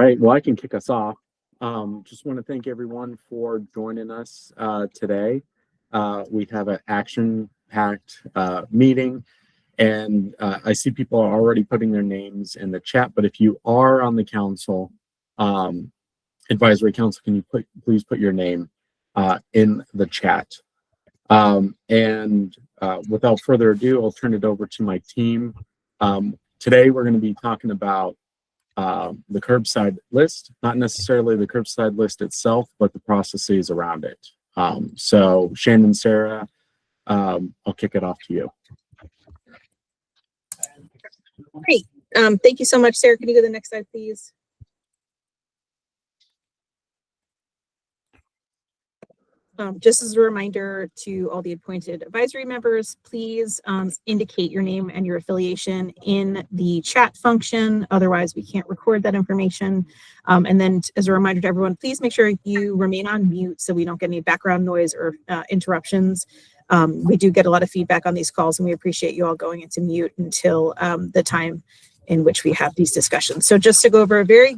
right, well, I can kick us off. Just want to thank everyone for joining us today. We have an action-packed meeting, and I see people are already putting their names in the chat, but if you are on the council, advisory council, can you please put your name in the chat? Without further ado, I'll turn it over to my team. Today, we're going to be talking about the curbside list, not necessarily the curbside list itself, but the processes around it. So Shannon, Sarah, I'll kick it off to you. Great. Thank you so much, Sarah. Can you go to the next slide, please? Just as a reminder to all the appointed advisory members, please indicate your name and your affiliation in the chat function. Otherwise, we can't record that information. And then as a reminder to everyone, please make sure you remain on mute so we don't get any background noise or interruptions. We do get a lot of feedback on these calls, and we appreciate you all going into mute until the time in which we have these discussions. So just to go over a very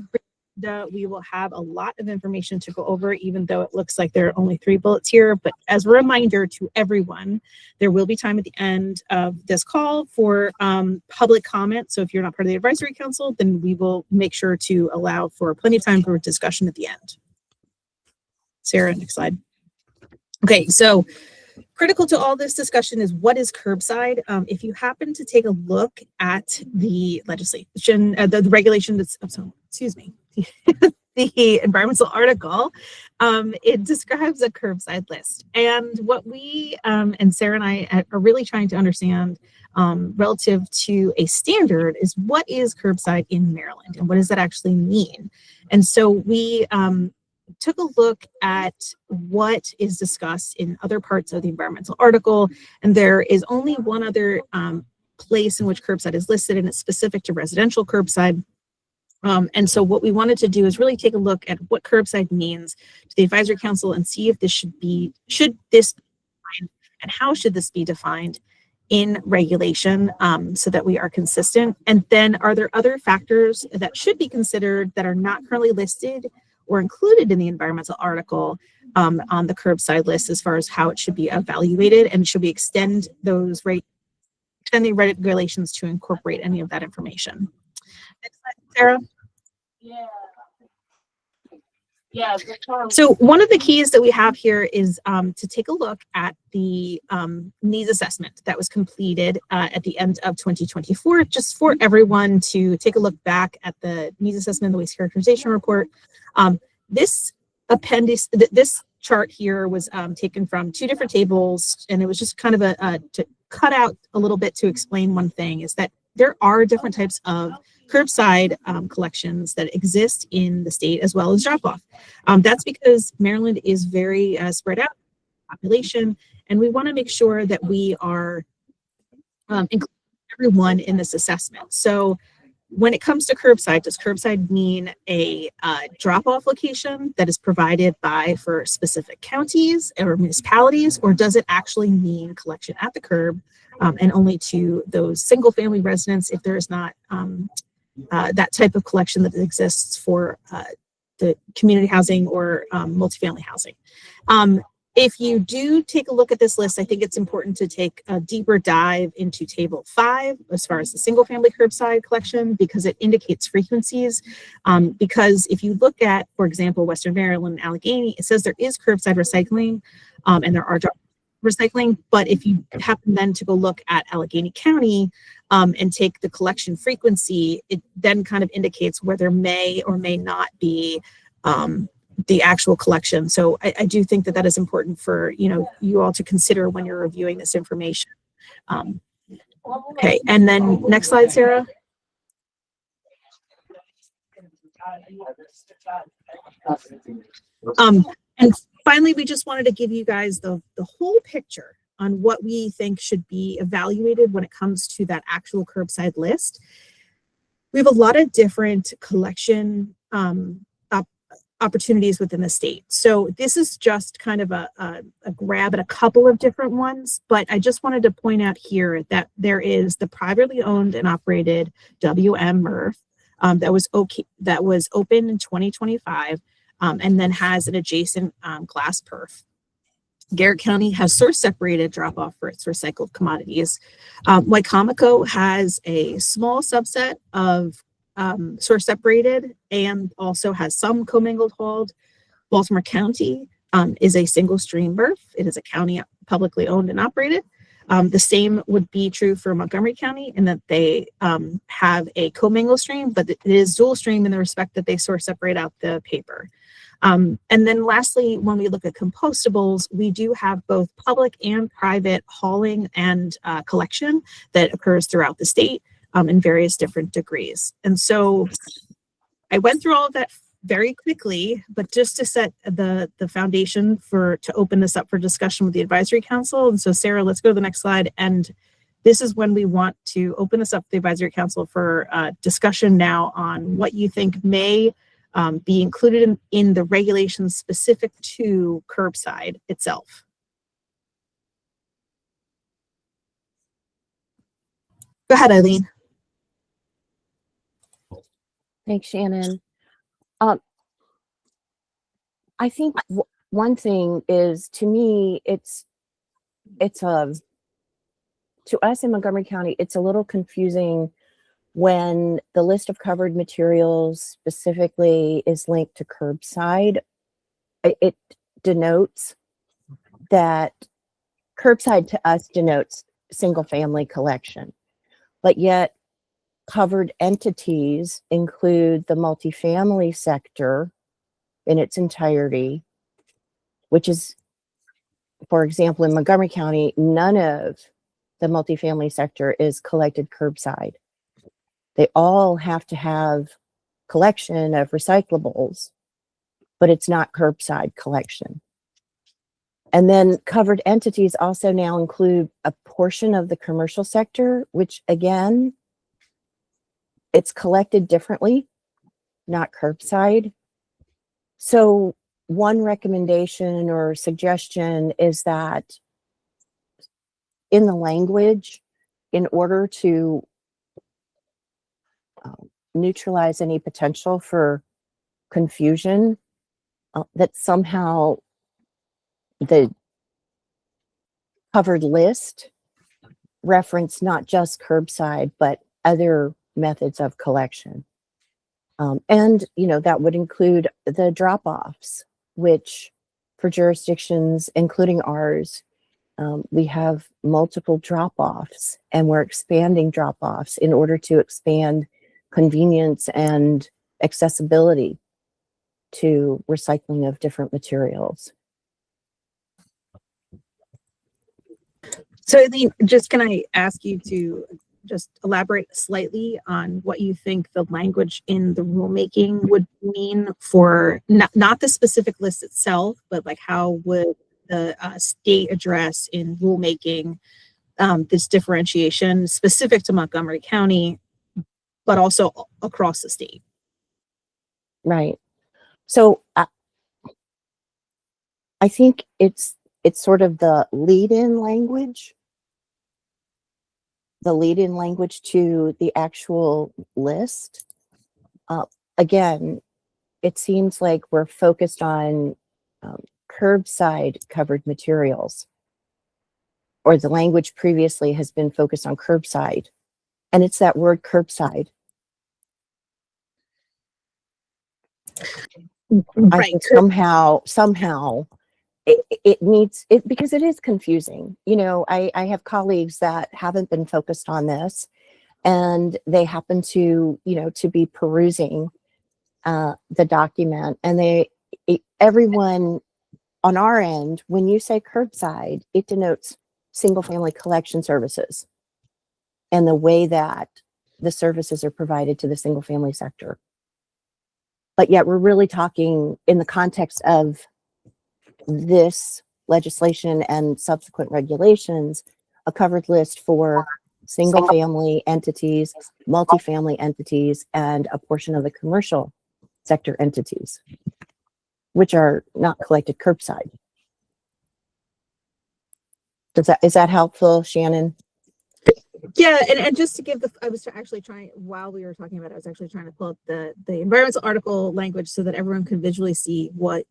we will have a lot of information to go over, even though it looks like there are only 3 bullets here. But as a reminder to everyone, there will be time at the end of this call for public comment. So if you're not part of the advisory council, then we will make sure to allow for plenty of time for discussion at the end. Sarah, next slide. Okay, so critical to all this discussion is what is curbside. If you happen to take a look at the legislation, the regulation that's, excuse me, the environmental article, it describes a curbside list. And what we and Sarah and I are really trying to understand relative to a standard is what is curbside in Maryland and what does that actually mean? And so we took a look at what is discussed in other parts of the environmental article, and there is only one other place in which curbside is listed, and it's specific to residential curbside. And so what we wanted to do is really take a look at what curbside means to the advisory council and see if this should this be defined and how should this be defined in regulation so that we are consistent. And then are there other factors that should be considered that are not currently listed or included in the environmental article on the curbside list as far as how it should be evaluated, and should we extend those regulations to incorporate any of that information? Next slide, Sarah. So one of the keys that we have here is to take a look at the needs assessment that was completed at the end of 2024, just for everyone to take a look back at the needs assessment, the waste characterization report. This appendix, this chart here was taken from 2 different tables, and it was just kind of to cut out a little bit to explain one thing, is that there are different types of curbside collections that exist in the state as well as drop-off. That's because Maryland is very spread out population, and we want to make sure that we are including everyone in this assessment. So when it comes to curbside, does curbside mean a drop-off location that is provided for specific counties or municipalities, or does it actually mean collection at the curb and only to those single-family residents if there is not that type of collection that exists for the community housing or multifamily housing? If you do take a look at this list, I think it's important to take a deeper dive into Table 5 as far as the single-family curbside collection, because it indicates frequencies. Because if you look at, for example, Western Maryland and Allegany, it says there is curbside recycling and there are recycling, but if you happen then to go look at Allegany County and take the collection frequency, it then kind of indicates where there may or may not be the actual collection. So I do think that that is important for you all to consider when you're reviewing this information. Okay, and then next slide, Sarah. And finally, we just wanted to give you guys the whole picture on what we think should be evaluated when it comes to that actual curbside list. We have a lot of different collection opportunities within the state. So this is just kind of a grab at a couple of different ones, but I just wanted to point out here that there is the privately owned and operated WM MRF, that was opened in 2025, and then has an adjacent glass perf. Garrett County has source separated drop off for its recycled commodities. Wycomico has a small subset of source separated and also has some commingled hauled. Baltimore County is a single stream MRF. It is a county publicly owned and operated. The same would be true for Montgomery County in that they have a commingled stream, but it is dual stream in the respect that they source separate out the paper. And then lastly, when we look at compostables, we do have both public and private hauling and collection that occurs throughout the state in various different degrees. And so I went through all of that very quickly, but just to set the foundation to open this up for discussion with the advisory council. And so Sarah, let's go to the next slide. And this is when we want to open this up to the advisory council for discussion now on what you think may be included in the regulations specific to curbside itself. Go ahead, Eileen. Thanks, Shannon. I think one thing is, to me, to us in Montgomery County, it's a little confusing when the list of covered materials specifically is linked to curbside. It denotes that curbside to us denotes single family collection, but yet covered entities include the multifamily sector in its entirety, which is, for example, in Montgomery County, none of the multifamily sector is collected curbside. They all have to have collection of recyclables, but it's not curbside collection. And then covered entities also now include a portion of the commercial sector, which again, it's collected differently, not curbside. So one recommendation or suggestion is that in the language, in order to neutralize any potential for confusion, that somehow the covered list reference not just curbside, but other methods of collection. And, that would include the drop-offs, which for jurisdictions, including ours, we have multiple drop-offs, and we're expanding drop-offs in order to expand convenience and accessibility to recycling of different materials. So Eileen, can I ask you to just elaborate slightly on what you think the language in the rulemaking would mean for not the specific list itself, but like how would the state address in rulemaking this differentiation specific to Montgomery County, but also across the state? Right. So I think it's sort of the lead-in language to the actual list. Again, it seems like we're focused on curbside covered materials, or the language previously has been focused on curbside, and it's that word curbside. Right. I think somehow it needs it, because it is confusing. I have colleagues that haven't been focused on this, and they happen to be perusing the document, and everyone on our end, when you say curbside, it denotes single family collection services and the way that the services are provided to the single family sector. But yet we're really talking in the context of this legislation and subsequent regulations, a covered list for single family entities, multifamily entities, and a portion of the commercial sector entities, which are not collected curbside. Is that helpful, Shannon? Yeah, and just to give I was actually trying, while we were talking about it, I was actually trying to pull up the environmental article language so that everyone could visually see what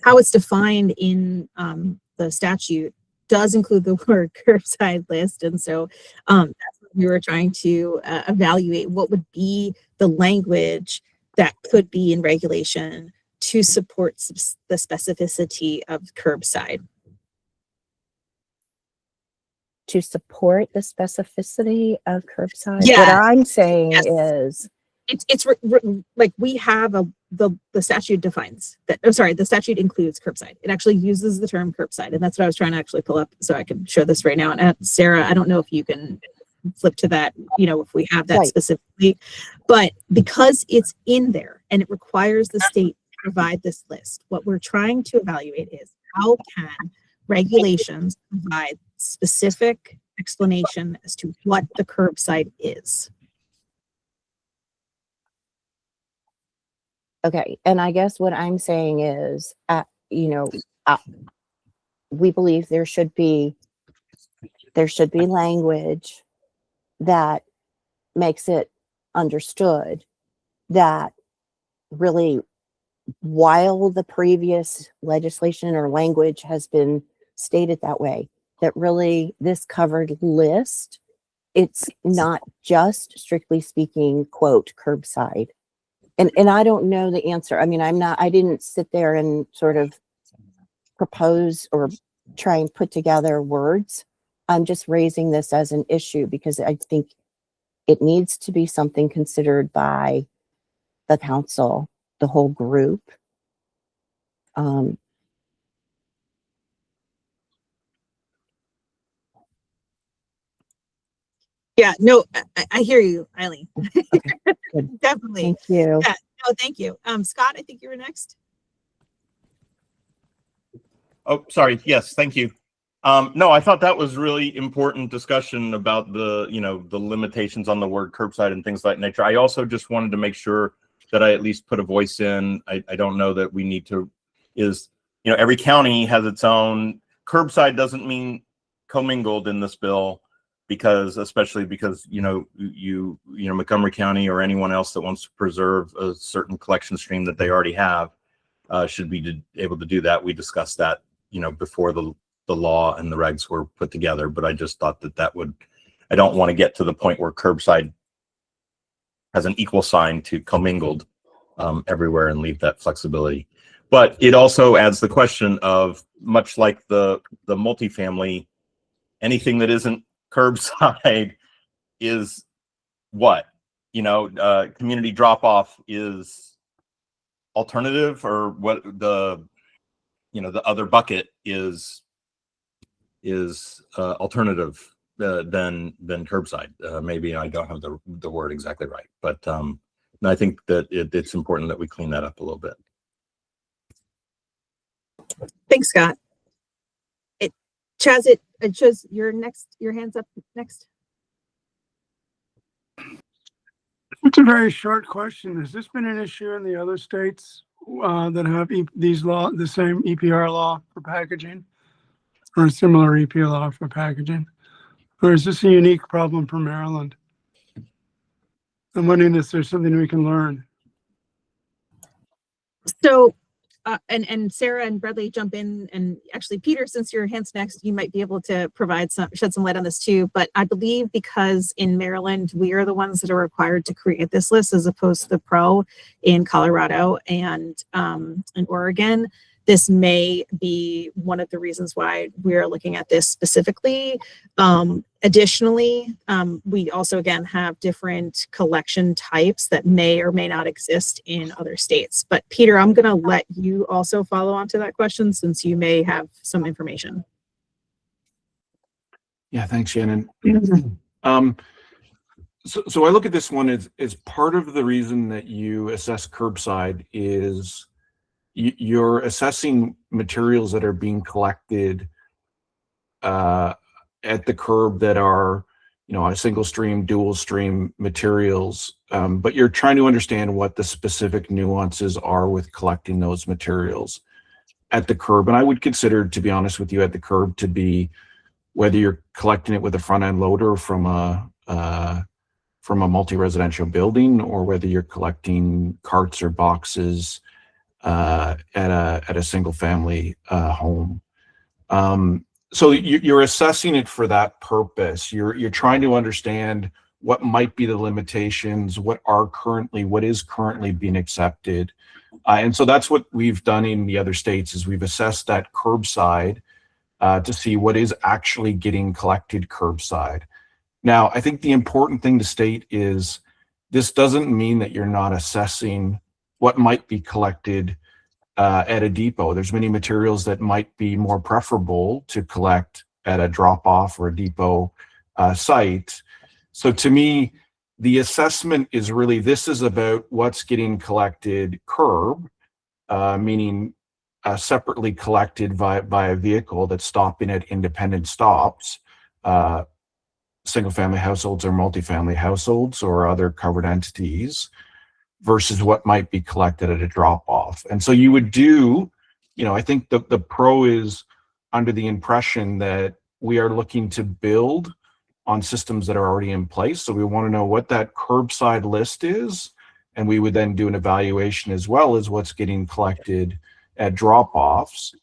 how it's defined in the statute does include the word curbside list. And so that's what we were trying to evaluate what would be the language that could be in regulation to support the specificity of curbside. To support the specificity of curbside. Yeah. What I'm saying Yes. is it's like we have the statute defines that. I'm sorry, the statute includes curbside. It actually uses the term curbside, and that's what I was trying to actually pull up so I can show this right now. And Sarah, I don't know if you can flip to that, if we have that Right. specifically, but because it's in there and it requires the state to provide this list, what we're trying to evaluate is how can regulations provide specific explanation as to what the curbside is. okay. And I guess what I'm saying is, we believe there should be language that makes it understood that really, while the previous legislation or language has been stated that way, that really this covered list, it's not just strictly speaking, quote, curbside. And I don't know the answer. I mean, I didn't sit there and sort of propose or try and put together words. I'm just raising this as an issue because I think it needs to be something considered by the council, the whole group. Yeah, no, I hear you, Eileen. Good. Definitely. Thank you. Yeah, no, thank you. Scott, I think you were next. Oh, sorry. Yes, thank you. No, I thought that was really important discussion about the limitations on the word curbside and things like nature. I also just wanted to make sure that I at least put a voice in. I don't know that we need to, every county has its own. Curbside doesn't mean commingled in this bill, especially because Montgomery County or anyone else that wants to preserve a certain collection stream that they already have should be able to do that. We discussed that before the law and the regs were put together, but I just thought I don't want to get to the point where curbside has an equal sign to commingled everywhere and leave that flexibility. But it also adds the question of, much like the multifamily, anything that isn't curbside is what? Community drop-off is alternative, or what the other bucket is alternative than curbside. Maybe I don't have the word exactly right, but I think that it's important that we clean that up a little bit. Thanks, Scott. Chaz, it shows your hands up next. It's a very short question. Has this been an issue in the other states that have the same EPR law for packaging, or a similar EPR law for packaging? Or is this a unique problem for Maryland? I'm wondering if there's something we can learn. So, and Sarah and Bradley jump in, and actually Peter, since your hand's next, you might be able to shed some light on this too. But I believe because in Maryland, we are the ones that are required to create this list as opposed to the PRO in Colorado and in Oregon. This may be one of the reasons why we're looking at this specifically. Additionally, we also, again, have different collection types that may or may not exist in other states. But Peter, I'm going to let you also follow on to that question since you may have some information. Yeah, thanks, Shannon. So I look at this one as part of the reason that you assess curbside is you're assessing materials that are being collected at the curb that are, a single stream, dual stream materials, but you're trying to understand what the specific nuances are with collecting those materials at the curb. And I would consider, to be honest with you, at the curb to be, whether you're collecting it with a front end loader from a multi-residential building, or whether you're collecting carts or boxes at a single family home. So you're assessing it for that purpose. You're trying to understand what might be the limitations, what is currently being accepted. And so that's what we've done in the other states, is we've assessed that curbside to see what is actually getting collected curbside. Now, I think the important thing to state is this doesn't mean that you're not assessing what might be collected at a depot. There's many materials that might be more preferable to collect at a drop-off or a depot site. So to me, the assessment is really, this is about what's getting collected curb, meaning separately collected by a vehicle that's stopping at independent stops, single family households or multifamily households or other covered entities, versus what might be collected at a drop-off. And so you would do, I think the pro is under the impression that we are looking to build on systems that are already in place. So we want to know what that curbside list is, and we would then do an evaluation as well as what's getting collected at drop-offs.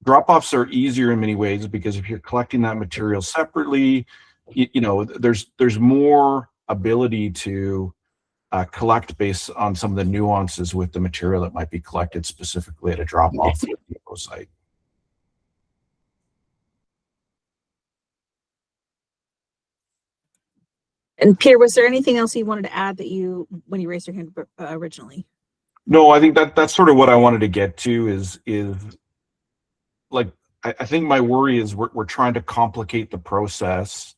Drop-offs are easier in many ways because if you're collecting that material separately, there's more ability to collect based on some of the nuances with the material that might be collected specifically at a drop-off depot site. And Peter, was there anything else you wanted to add when you raised your hand originally? No, I think that's sort of what I wanted to get to is like, I think my worry is we're trying to complicate the process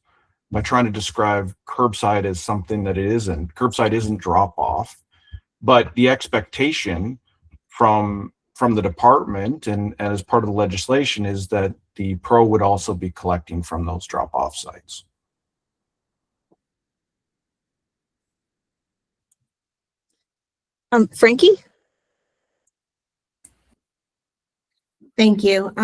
by trying to describe curbside as something that it isn't. Curbside isn't drop-off, but the expectation from the department and as part of the legislation is that the pro would also be collecting from those drop-off sites. Frankie? Thank you.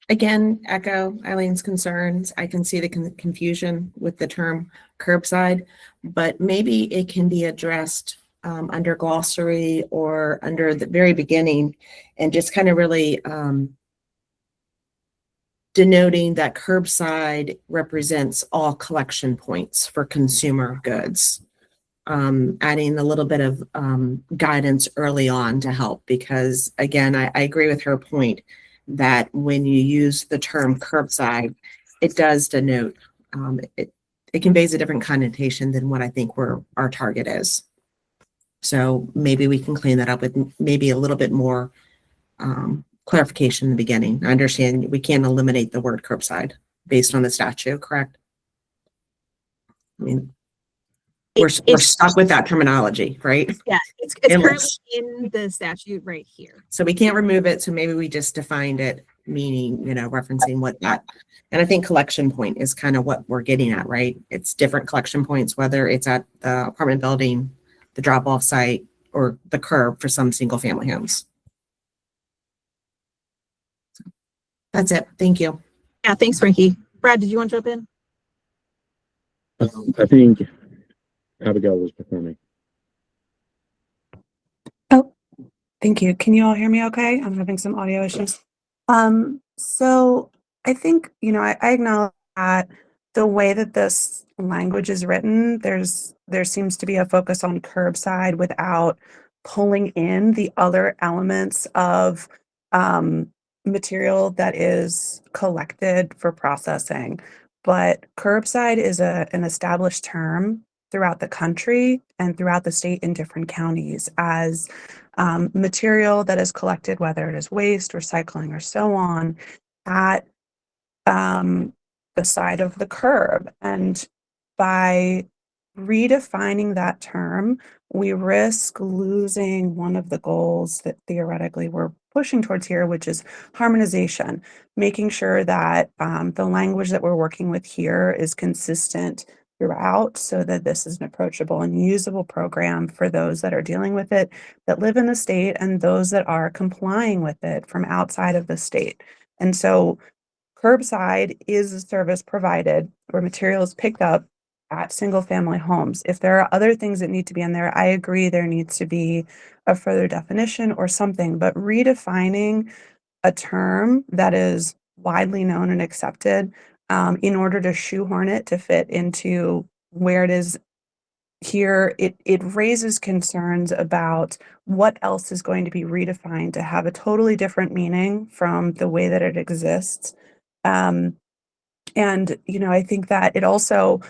Again, echo Eileen's concerns. I can see the confusion with the term curbside, but maybe it can be addressed under glossary or under the very beginning, and just kind of really denoting that curbside represents all collection points for consumer goods. Adding a little bit of guidance early on to help, because again, I agree with her point that when you use the term curbside, it does denote, it conveys a different connotation than what I think our target is. So maybe we can clean that up with maybe a little bit more clarification in the beginning. I understand we can't eliminate the word curbside based on the statute, correct? I mean, we're stuck with that terminology, right? Yeah, it's currently in the statute right here. So we can't remove it. So maybe we just defined it, meaning, referencing what that, and I think collection point is kind of what we're getting at, right? It's different collection points, whether it's at the apartment building, the drop-off site, or the curb for some single family homes. That's it. Thank you. Yeah, thanks, Frankie. Brad, did you want to jump in? I think Abigail was performing. Oh, thank you. Can you all hear me okay? I'm having some audio issues. So I think, I acknowledge that the way that this language is written, there seems to be a focus on curbside without pulling in the other elements of material that is collected for processing. But curbside is an established term throughout the country and throughout the state in different counties as material that is collected, whether it is waste, recycling, or so on, at the side of the curb. And by redefining that term, we risk losing one of the goals that theoretically we're pushing towards here, which is harmonization, making sure that the language that we're working with here is consistent throughout, so that this is an approachable and usable program for those that are dealing with it, that live in the state, and those that are complying with it from outside of the state. And so Curbside is a service provided where material is picked up at single family homes. If there are other things that need to be in there, I agree there needs to be a further definition or something, but redefining a term that is widely known and accepted in order to shoehorn it to fit into where it is here, it raises concerns about what else is going to be redefined to have a totally different meaning from the way that it exists. And, I think that it also,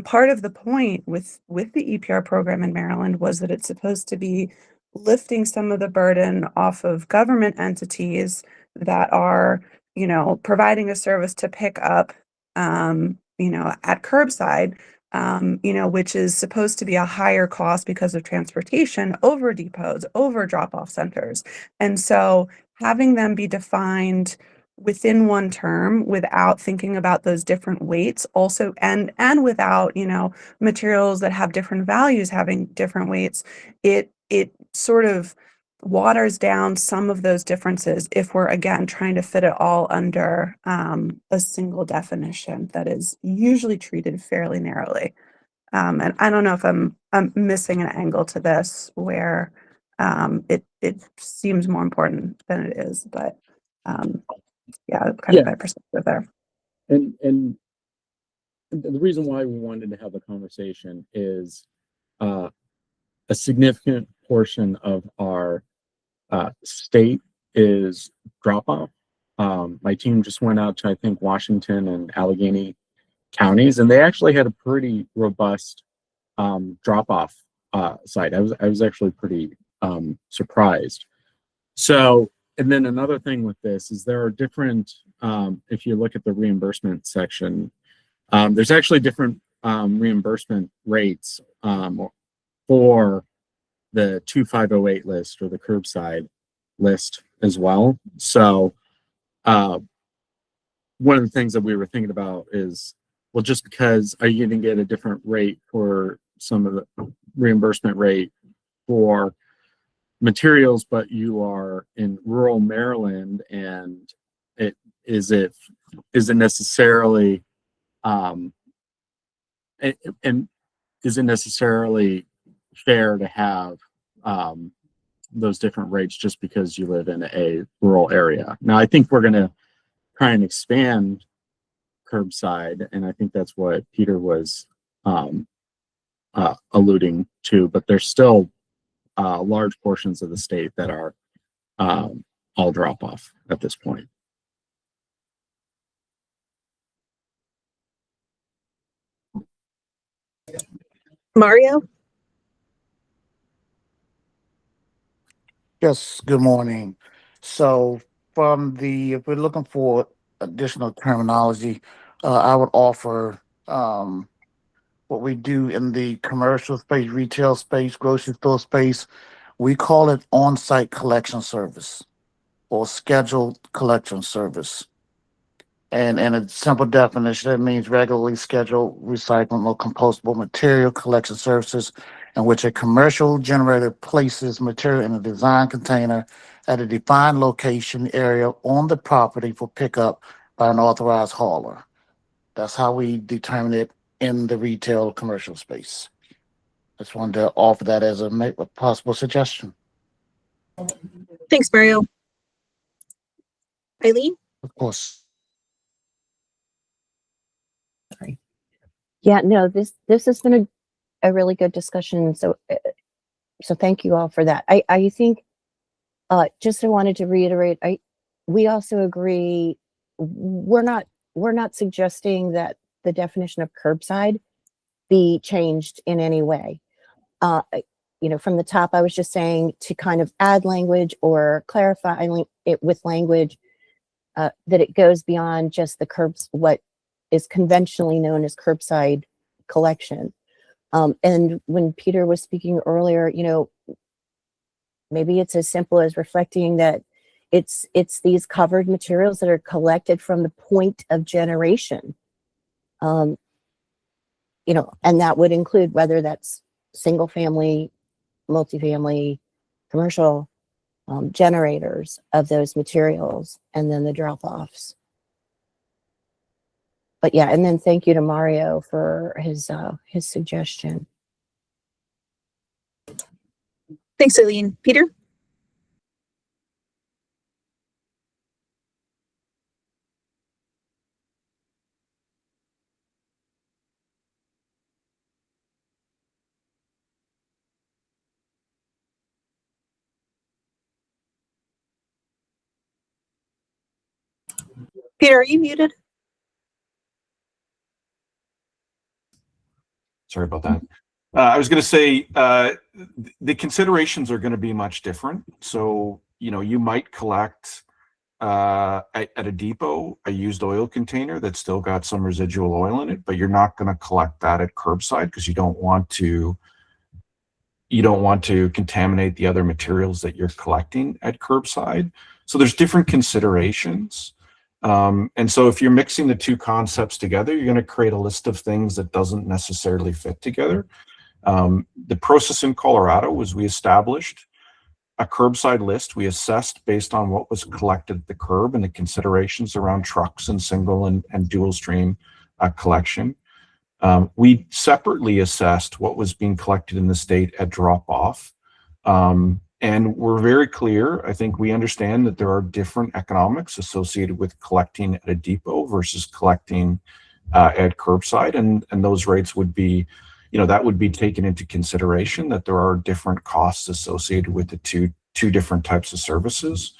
part of the point with the EPR program in Maryland was that it's supposed to be lifting some of the burden off of government entities that are, providing a service to pick up, at curbside, which is supposed to be a higher cost because of transportation over depots, over drop-off centers. And so having them be defined within one term without thinking about those different weights also and without materials that have different values having different weights, it sort of waters down some of those differences if we're again trying to fit it all under a single definition that is usually treated fairly narrowly. And I don't know if I'm missing an angle to this where it seems more important than it is, but yeah, kind of my perspective there. And the reason why we wanted to have the conversation is a significant portion of our state is drop off. My team just went out to, I think, Washington and Allegheny counties, and they actually had a pretty robust drop off site. I was actually pretty surprised. So, and then another thing with this is there are different, if you look at the reimbursement section, there's actually different reimbursement rates for the 2508 list or the curbside list as well. So one of the things that we were thinking about is, well, just because are you going to get a different rate for some of the reimbursement rate for materials, but you are in rural Maryland, and it isn't necessarily and isn't necessarily fair to have those different rates just because you live in a rural area. Now, I think we're going to try and expand curbside, and I think that's what Peter was alluding to, but there's still large portions of the state that are all drop off at this point. Mario? Yes, good morning. So if we're looking for additional terminology, I would offer what we do in the commercial space, retail space, grocery store space. We call it on-site collection service or scheduled collection service. And in a simple definition, that means regularly scheduled recycling or compostable material collection services in which a commercial generator places material in a design container at a defined location area on the property for pickup by an authorized hauler. That's how we determine it in the retail commercial space. I just wanted to offer that as a possible suggestion. Thanks, Mario. Eileen? Of course. Yeah, no, this has been a really good discussion. So thank you all for that. I think just I wanted to reiterate, we also agree we're not suggesting that the definition of curbside be changed in any way. From the top, I was just saying to kind of add language or clarify it with language that it goes beyond just the what is conventionally known as curbside collection. And when Peter was speaking earlier, maybe it's as simple as reflecting that it's these covered materials that are collected from the point of generation. And that would include whether that's single family, multifamily, commercial generators of those materials, and then the drop-offs. but yeah, and then thank you to Mario for his suggestion. Thanks, Eileen. Peter? Peter, are you muted? Sorry about that. I was going to say the considerations are going to be much different. So, you might collect at a depot a used oil container that's still got some residual oil in it, but you're not going to collect that at curbside because you don't want to contaminate the other materials that you're collecting at curbside. So there's different considerations. And so if you're mixing the two concepts together, you're going to create a list of things that doesn't necessarily fit together. The process in Colorado was we established a curbside list. We assessed based on what was collected at the curb and the considerations around trucks and single and dual stream collection. We separately assessed what was being collected in the state at drop off. And we're very clear. I think we understand that there are different economics associated with collecting at a depot versus collecting at curbside. And those rates would be, that would be taken into consideration, that there are different costs associated with the two different types of services.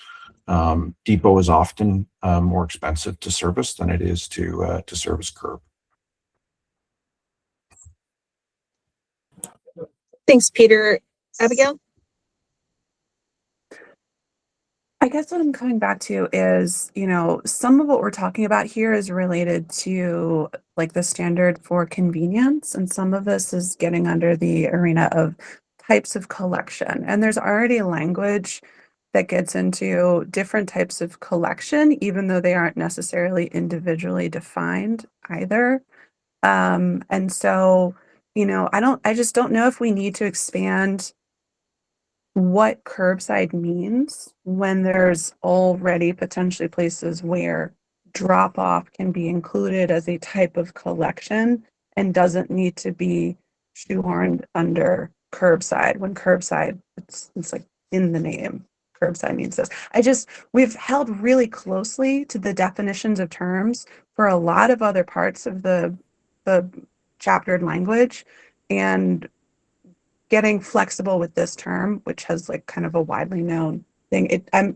Depot is often more expensive to service than it is to service curb. Thanks, Peter. Abigail? I guess what I'm coming back to is, some of what we're talking about here is related to like the standard for convenience, and some of this is getting under the arena of types of collection. And there's already language that gets into different types of collection, even though they aren't necessarily individually defined either. And so, I just don't know if we need to expand what curbside means when there's already potentially places where drop off can be included as a type of collection and doesn't need to be shoehorned under curbside, when curbside, it's like in the name, curbside means this. We've held really closely to the definitions of terms for a lot of other parts of the chaptered language, and getting flexible with this term, which has like kind of a widely known thing. I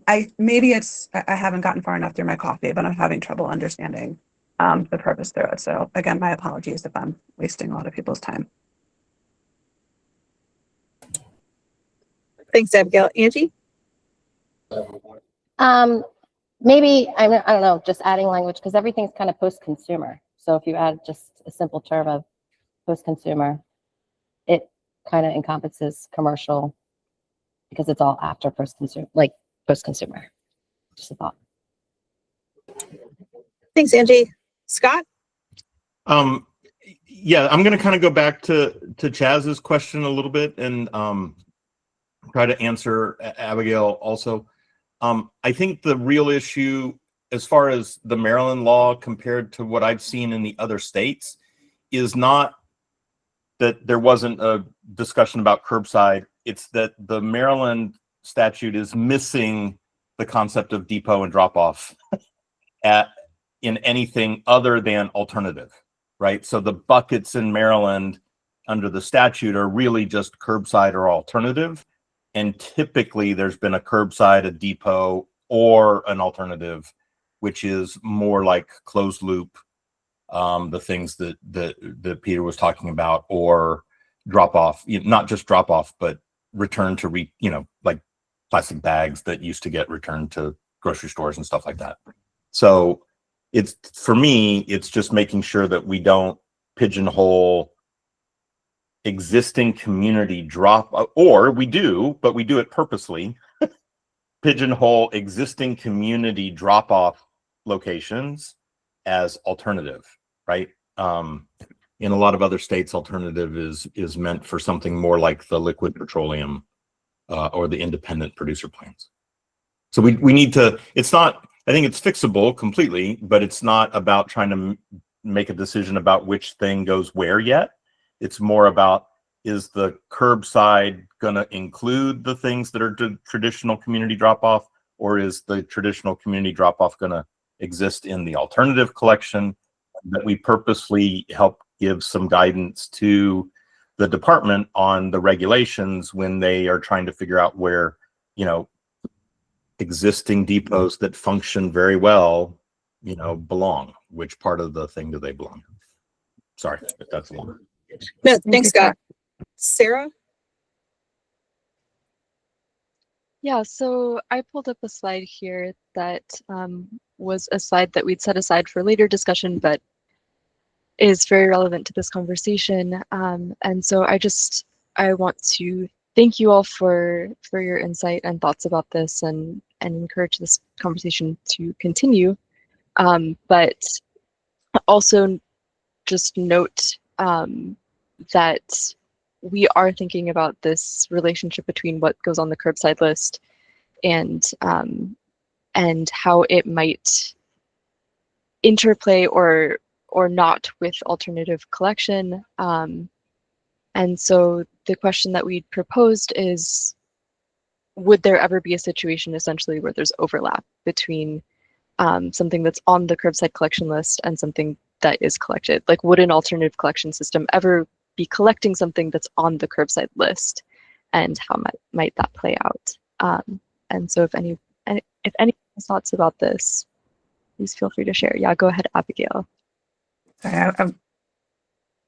haven't gotten far enough through my coffee, but I'm having trouble understanding the purpose through it. So again, my apologies if I'm wasting a lot of people's time. Thanks, Abigail. Angie? Maybe, I don't know, just adding language, because everything's kind of post-consumer. So if you add just a simple term of post-consumer, it kind of encompasses commercial because it's all after post-consumer, like post-consumer. Just a thought. Thanks, Angie. Scott? Yeah, I'm going to kind of go back to Chaz's question a little bit and try to answer Abigail also. I think the real issue, as far as the Maryland law compared to what I've seen in the other states, is not that there wasn't a discussion about curbside. It's that the Maryland statute is missing the concept of depot and drop off in anything other than alternative, right? So the buckets in Maryland under the statute are really just curbside or alternative. And typically there's been a curbside, a depot, or an alternative, which is more like closed loop, the things that Peter was talking about, or drop off, not just drop off, but return to like plastic bags that used to get returned to grocery stores and stuff like that. So for me, it's just making sure that we don't pigeonhole existing community drop, or we do, but we do it purposely, pigeonhole existing community drop off locations as alternative, right? In a lot of other states, alternative is meant for something more like the liquid petroleum or the independent producer plants. So we need to, it's not, I think it's fixable completely, but it's not about trying to make a decision about which thing goes where yet. It's more about, is the curbside going to include the things that are traditional community drop-off, or is the traditional community drop-off going to exist in the alternative collection? That we purposely help give some guidance to the department on the regulations when they are trying to figure out where, you know, existing depots that function very well, you know, belong. Which part of the thing do they belong? Sorry if that's long. No, thanks, Scott. Sarah? Yeah, so I pulled up a slide here that was a slide that we'd set aside for later discussion, but is very relevant to this conversation. And so I want to thank you all for your insight and thoughts about this, and encourage this conversation to continue. But also just note that we are thinking about this relationship between what goes on the curbside list and how it might interplay or not with alternative collection. And so the question that we proposed is, would there ever be a situation essentially where there's overlap between something that's on the curbside collection list and something that is collected? Like, would an alternative collection system ever be collecting something that's on the curbside list, and how might that play out? And so if any thoughts about this, please feel free to share. Yeah, go ahead, Abigail.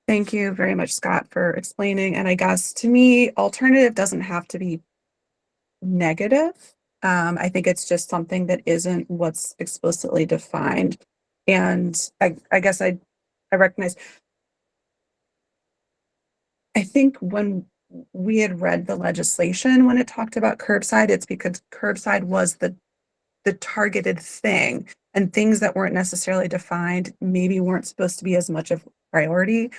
Thank you very much, Scott, for explaining. And I guess to me, alternative doesn't have to be negative. I think it's just something that isn't what's explicitly defined. And I guess I recognize, I think when we had read the legislation, when it talked about curbside, it's because curbside was the targeted thing, and things that weren't necessarily defined maybe weren't supposed to be as much of a priority.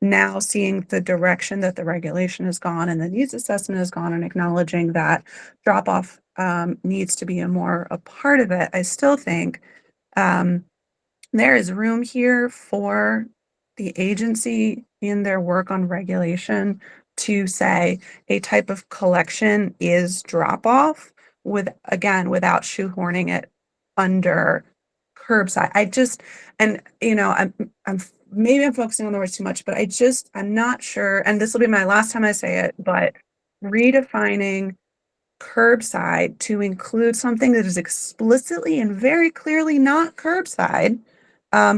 Now, seeing the direction that the regulation has gone and the needs assessment has gone, and acknowledging that drop-off needs to be a part of it, I still think there is room here for the agency in their work on regulation to say a type of collection is drop-off, without shoehorning it under curbside. Maybe I'm focusing on the words too much, but I'm not sure, and this will be my last time I say it, but redefining curbside to include something that is explicitly and very clearly not curbside,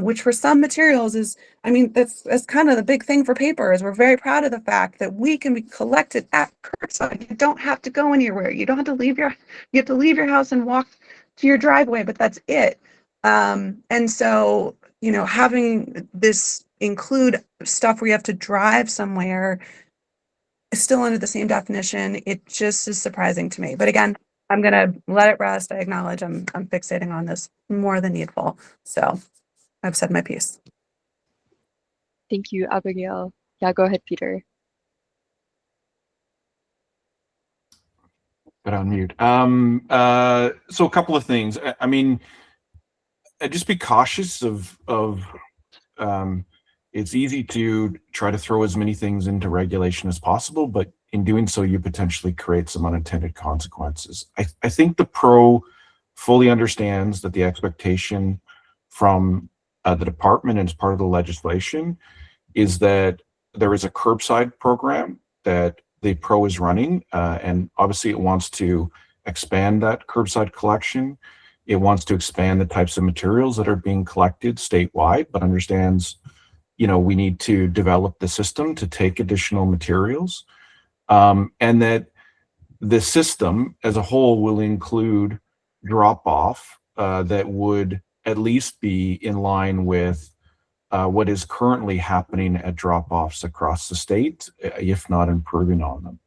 which for some materials is, that's kind of the big thing for paper, is we're very proud of the fact that we can be collected at curbside. You don't have to go anywhere. You don't have to leave you have to leave your house and walk to your driveway, but that's it. And so, having this include stuff where you have to drive somewhere is still under the same definition. It just is surprising to me. But again, I'm going to let it rest. I acknowledge I'm fixating on this more than needful. So I've said my piece. Thank you, Abigail. Yeah, go ahead, Peter. But on mute. So a couple of things. Just be cautious of it's easy to try to throw as many things into regulation as possible, but in doing so, you potentially create some unintended consequences. I think the pro fully understands that the expectation from the department and as part of the legislation is that there is a curbside program that the pro is running, and obviously it wants to expand that curbside collection. It wants to expand the types of materials that are being collected statewide, but understands, we need to develop the system to take additional materials, and that the system as a whole will include drop-off that would at least be in line with what is currently happening at drop-offs across the state, if not improving on them.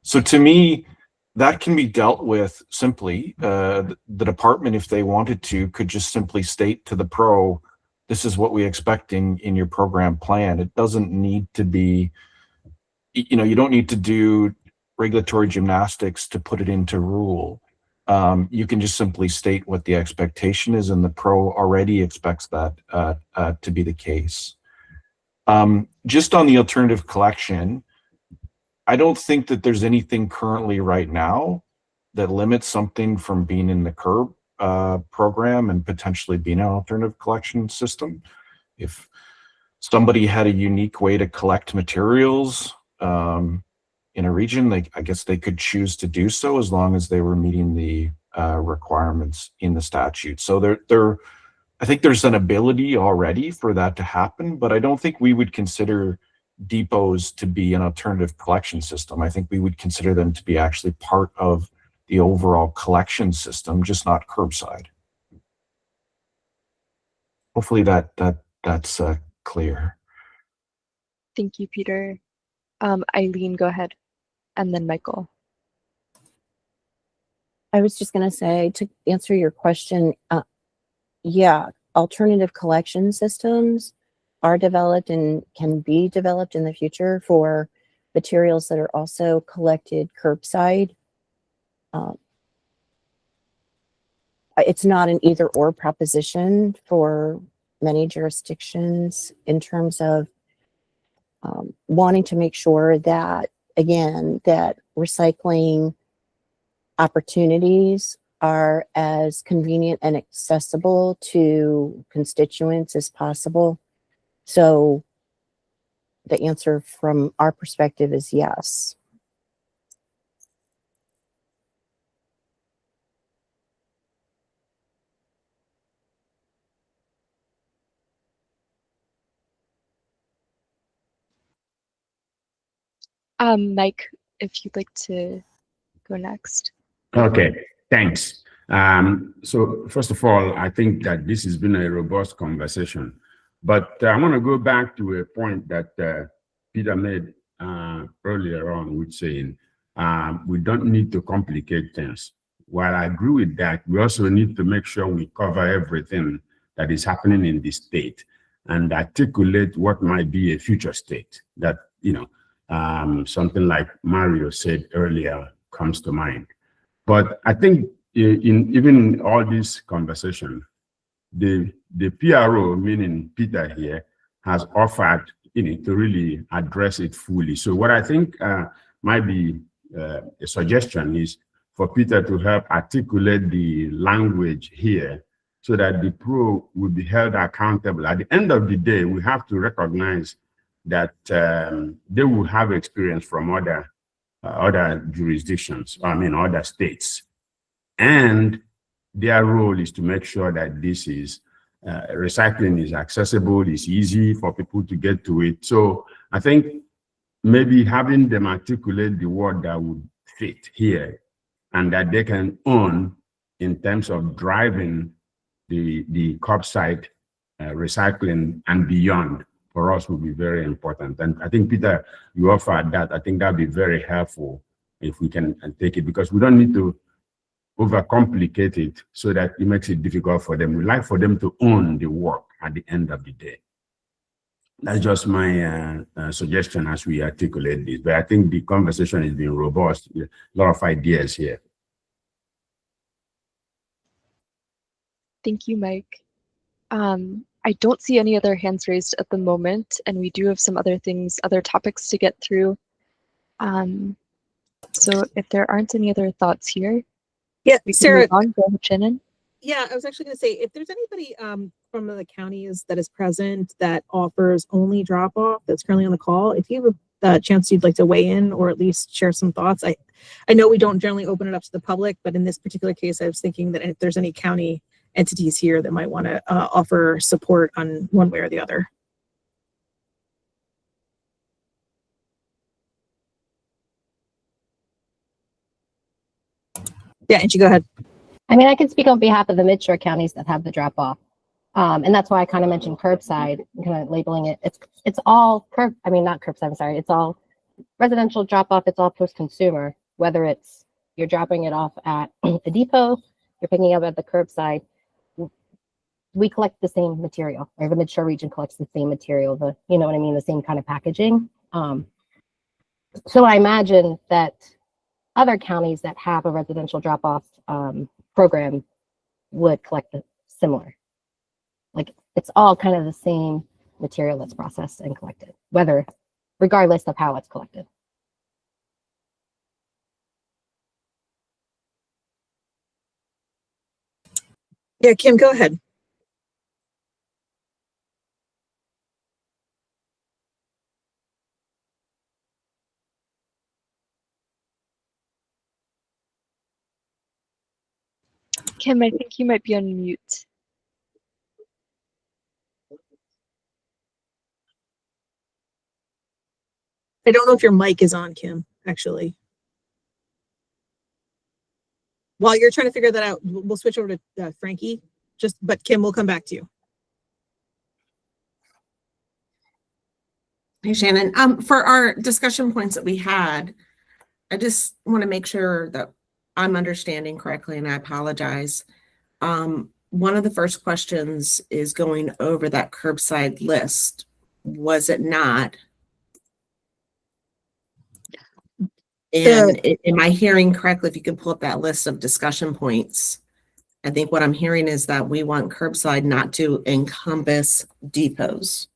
So to me, that can be dealt with simply. The department, if they wanted to, could just simply state to the pro, this is what we expect in your program plan. It doesn't need to be, you don't need to do regulatory gymnastics to put it into rule. you can just simply state what the expectation is, and the pro already expects that to be the case. Just on the alternative collection, I don't think that there's anything currently right now that limits something from being in the CURB program and potentially being an alternative collection system. If somebody had a unique way to collect materials in a region, I guess they could choose to do so as long as they were meeting the requirements in the statute. So I think there's an ability already for that to happen, but I don't think we would consider depots to be an alternative collection system. I think we would consider them to be actually part of the overall collection system, just not curbside. Hopefully that's clear. Thank you, Peter. Eileen, go ahead. And then Michael. I was just going to say, to answer your question, yeah, alternative collection systems are developed and can be developed in the future for materials that are also collected curbside. It's not an either or proposition for many jurisdictions in terms of wanting to make sure that, again, that recycling opportunities are as convenient and accessible to constituents as possible. So the answer from our perspective is yes. Mike, if you'd like to go next. Okay, thanks. So first of all, I think that this has been a robust conversation, but I want to go back to a point that Peter made earlier on, with saying we don't need to complicate things. While I agree with that, we also need to make sure we cover everything that is happening in the state and articulate what might be a future state that, something like Mario said earlier comes to mind. But I think in all this conversation, the PRO, meaning Peter here, has offered to really address it fully. So what I think might be a suggestion is for Peter to help articulate the language here so that the pro will be held accountable. At the end of the day, we have to recognize that they will have experience from other jurisdictions, other states. And their role is to make sure that this is recycling is accessible, is easy for people to get to it. So I think maybe having them articulate the word that would fit here and that they can own in terms of driving the curbside recycling and beyond for us would be very important. And I think, Peter, you offered that. I think that'd be very helpful if we can take it, because we don't need to overcomplicate it so that it makes it difficult for them. We like for them to own the work at the end of the day. That's just my suggestion as we articulate this. But I think the conversation has been robust. A lot of ideas here. Thank you, Mike. I don't see any other hands raised at the moment, and we do have some other topics to get through. So if there aren't any other thoughts here, yeah, Sarah, go ahead, Shannon. Yeah, I was actually going to say, if there's anybody from the counties that is present that offers only drop off that's currently on the call, if you have a chance you'd like to weigh in or at least share some thoughts. I know we don't generally open it up to the public, but in this particular case, I was thinking that if there's any county entities here that might want to offer support on one way or the other. Yeah, Angie, go ahead. I mean, I can speak on behalf of the mid-shore counties that have the drop off. And that's why I kind of mentioned curbside, kind of labeling it. It's all not curbside, I'm sorry. It's all residential drop off. It's all post-consumer, whether it's you're dropping it off at a depot, you're picking up at the curbside. We collect the same material, or the mid-shore region collects the same material, the same kind of packaging. So I imagine that other counties that have a residential drop-off program would collect it similar. Like it's all kind of the same material that's processed and collected, regardless of how it's collected. Yeah, Kim, go ahead. Kim, I think you might be on mute. I don't know if your mic is on, Kim, actually. While you're trying to figure that out, we'll switch over to Frankie. But Kim, we'll come back to you. Hey, Shannon. For our discussion points that we had, I just want to make sure that I'm understanding correctly, and I apologize. One of the first questions is going over that curbside list. Was it not? And am I hearing correctly? If you can pull up that list of discussion points, I think what I'm hearing is that we want curbside not to encompass depots.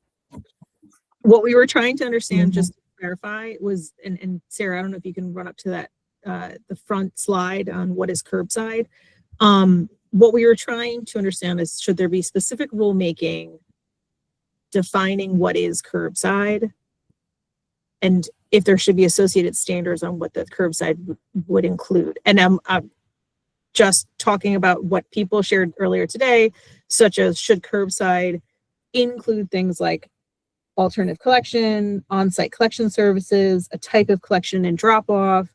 What we were trying to understand, just to clarify, was, and Sarah, I don't know if you can run up to that, the front slide on what is curbside. What we were trying to understand is, should there be specific rulemaking defining what is curbside? And if there should be associated standards on what the curbside would include. And I'm just talking about what people shared earlier today, such as should curbside include things like alternative collection, on-site collection services, a type of collection and drop-off,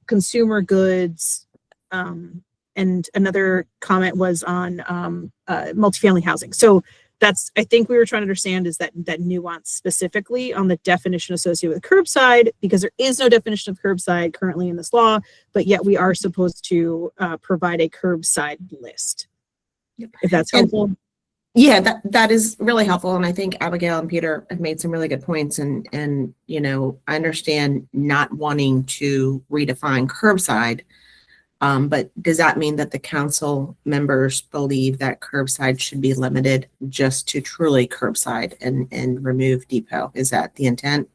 consumer goods, and another comment was on multifamily housing. So that's, I think we were trying to understand is that nuance specifically on the definition associated with curbside, because there is no definition of curbside currently in this law, but yet we are supposed to provide a curbside list. If that's helpful. Yeah, that is really helpful. And I think Abigail and Peter have made some really good points. And I understand not wanting to redefine curbside. But does that mean that the council members believe that curbside should be limited just to truly curbside and remove depot? Is that the intent?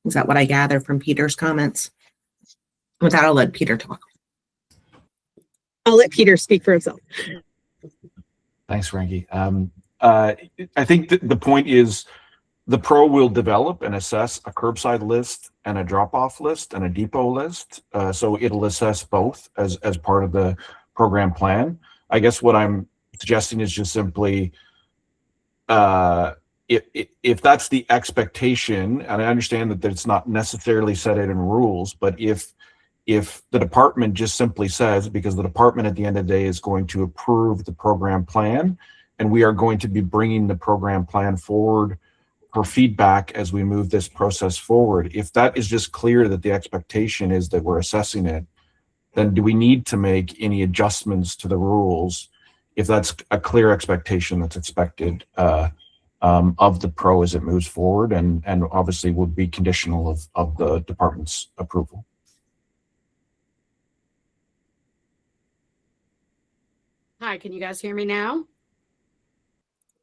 Is that what I gather from Peter's comments? With that, I'll let Peter talk. I'll let Peter speak for himself. Thanks, Frankie. I think the point is the pro will develop and assess a curbside list and a drop-off list and a depot list. So it'll assess both as part of the program plan. I guess what I'm suggesting is just simply if that's the expectation, and I understand that it's not necessarily set out in rules, but if the department just simply says, because the department at the end of the day is going to approve the program plan, and we are going to be bringing the program plan forward for feedback as we move this process forward. If that is just clear that the expectation is that we're assessing it, then do we need to make any adjustments to the rules if that's a clear expectation that's expected of the pro as it moves forward, and obviously would be conditional of the department's approval? Hi, can you guys hear me now?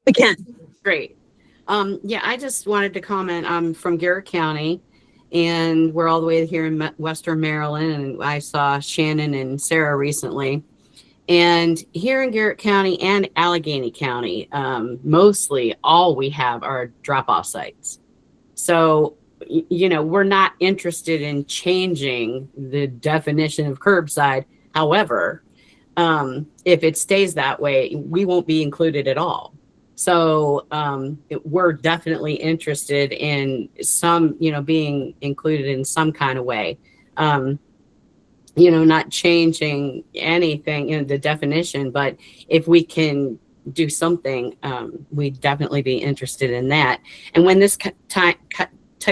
We can. Great. Yeah, I just wanted to comment. I'm from Garrett County, and we're all the way here in Western Maryland, and I saw Shannon and Sarah recently. And here in Garrett County and Allegany County, mostly all we have are drop-off sites. So, we're not interested in changing the definition of curbside. However, if it stays that way, we won't be included at all. So we're definitely interested in some, being included in some kind of way. Not changing anything in the definition, but if we can do something, we'd definitely be interested in that. And when this type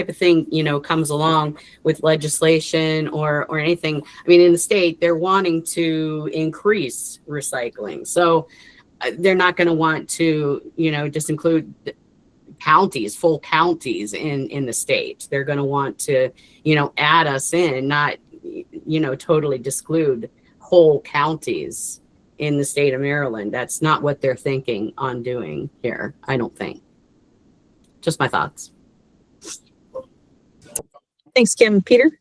of thing, comes along with legislation or anything, in the state, they're wanting to increase recycling. So they're not going to want to, just include counties, full counties in the state. They're going to want to, add us in, not, totally exclude whole counties in the state of Maryland. That's not what they're thinking on doing here, I don't think. Just my thoughts. Thanks, Kim. Peter?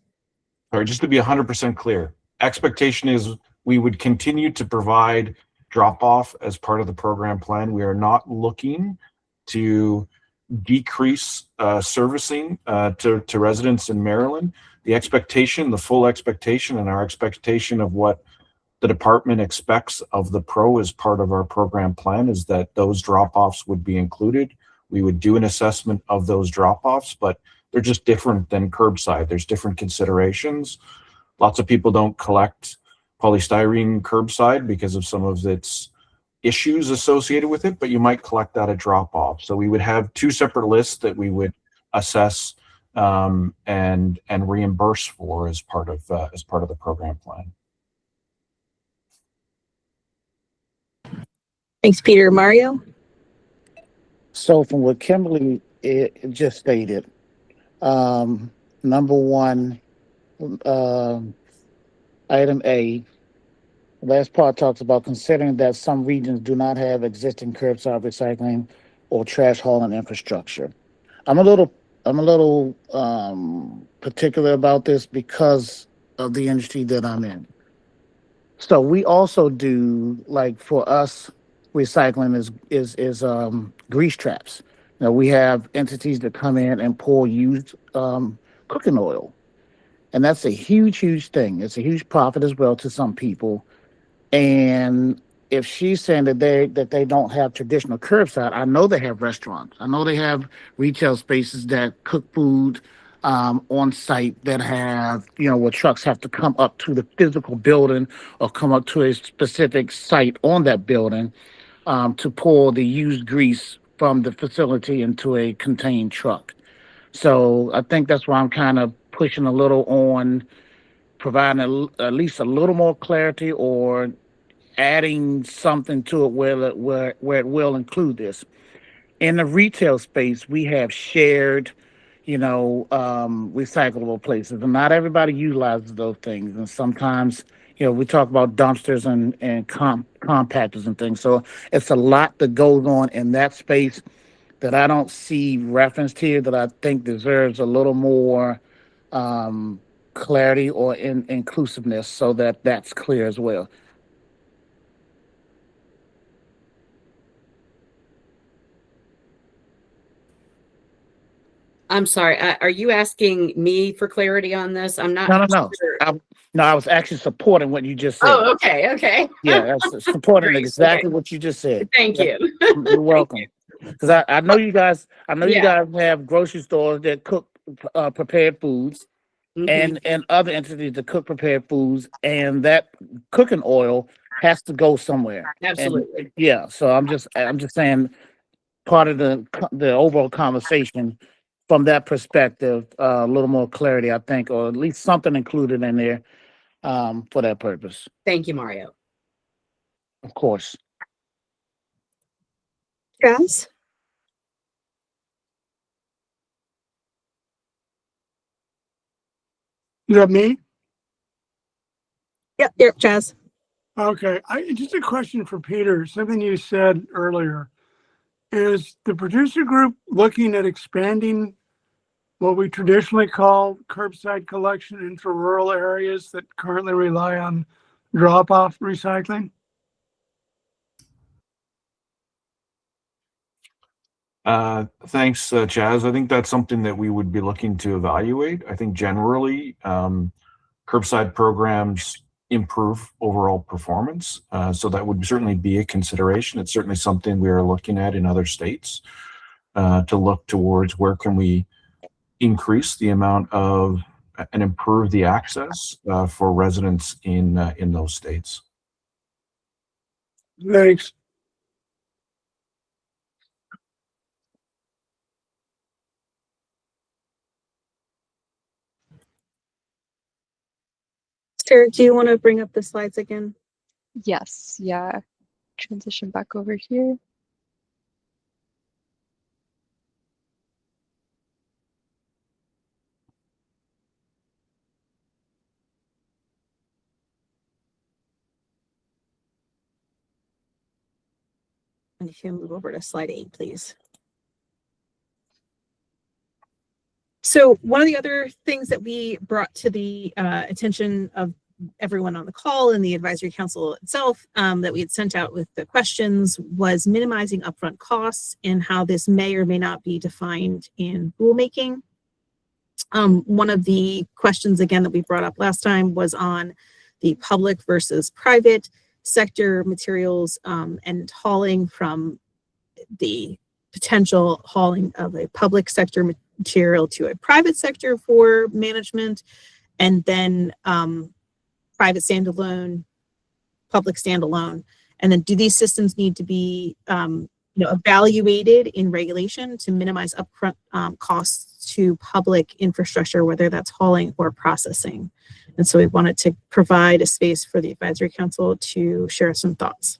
Sorry, just to be 100% clear, expectation is we would continue to provide drop-off as part of the program plan. We are not looking to decrease servicing to residents in Maryland. The expectation, the full expectation, and our expectation of what the department expects of the pro as part of our program plan is that those drop-offs would be included. We would do an assessment of those drop-offs, but they're just different than curbside. There's different considerations. Lots of people don't collect polystyrene curbside because of some of its issues associated with it, but you might collect that at drop-off. So we would have two separate lists that we would assess and reimburse for as part of the program plan. Thanks, Peter. Mario? So from what Kimberly just stated, number one, item A, the last part talks about considering that some regions do not have existing curbside recycling or trash hauling infrastructure. I'm a little particular about this because of the industry that I'm in. So we also do, like, for us, recycling is grease traps. We have entities that come in and pour used cooking oil, and that's a huge thing. It's a huge profit as well to some people. And if she's saying that they don't have traditional curbside, I know they have restaurants. I know they have retail spaces that cook food on site that have, where trucks have to come up to the physical building or come up to a specific site on that building to pour the used grease from the facility into a contained truck. So I think that's why I'm kind of pushing a little on providing at least a little more clarity or adding something to it where it will include this. In the retail space, we have shared, recyclable places, and not everybody utilizes those things. And sometimes, we talk about dumpsters and compactors and things. So it's a lot that goes on in that space that I don't see referenced here that I think deserves a little more clarity or inclusiveness so that that's clear as well. I'm sorry. Are you asking me for clarity on this? I'm not. No. Sure. I was actually supporting what you just said. Oh, okay. Yeah, that's supporting Great. exactly what you just said. Thank you. You're welcome. Because I know you guys. I know you Yeah. guys have grocery stores that cook prepared foods, and other entities that cook prepared foods, and that cooking oil has to go somewhere. Absolutely. And, yeah. So I'm just saying, part of the overall conversation from that perspective, a little more clarity, I think, or at least something included in there for that purpose. Thank you, Mario. Of course. Chaz? Is that me? Yep, Chaz. Okay. Just a question for Peter. Something you said earlier. Is the producer group looking at expanding what we traditionally call curbside collection into rural areas that currently rely on drop-off recycling? Thanks, Chaz. I think that's something that we would be looking to evaluate. I think generally curbside programs improve overall performance. So that would certainly be a consideration. It's certainly something we are looking at in other states to look towards where can we increase the amount of and improve the access for residents in those states. Thanks. Sarah, do you want to bring up the slides again? Yes, yeah. Transition back over here. And if you move over to slide 8, please. So one of the other things that we brought to the attention of everyone on the call and the advisory council itself that we had sent out with the questions was minimizing upfront costs and how this may or may not be defined in rulemaking. One of the questions, again, that we brought up last time was on the public versus private sector materials and hauling from the potential hauling of a public sector material to a private sector for management, and then private standalone, public standalone. And then do these systems need to be evaluated in regulation to minimize upfront costs to public infrastructure, whether that's hauling or processing? And so we wanted to provide a space for the advisory council to share some thoughts.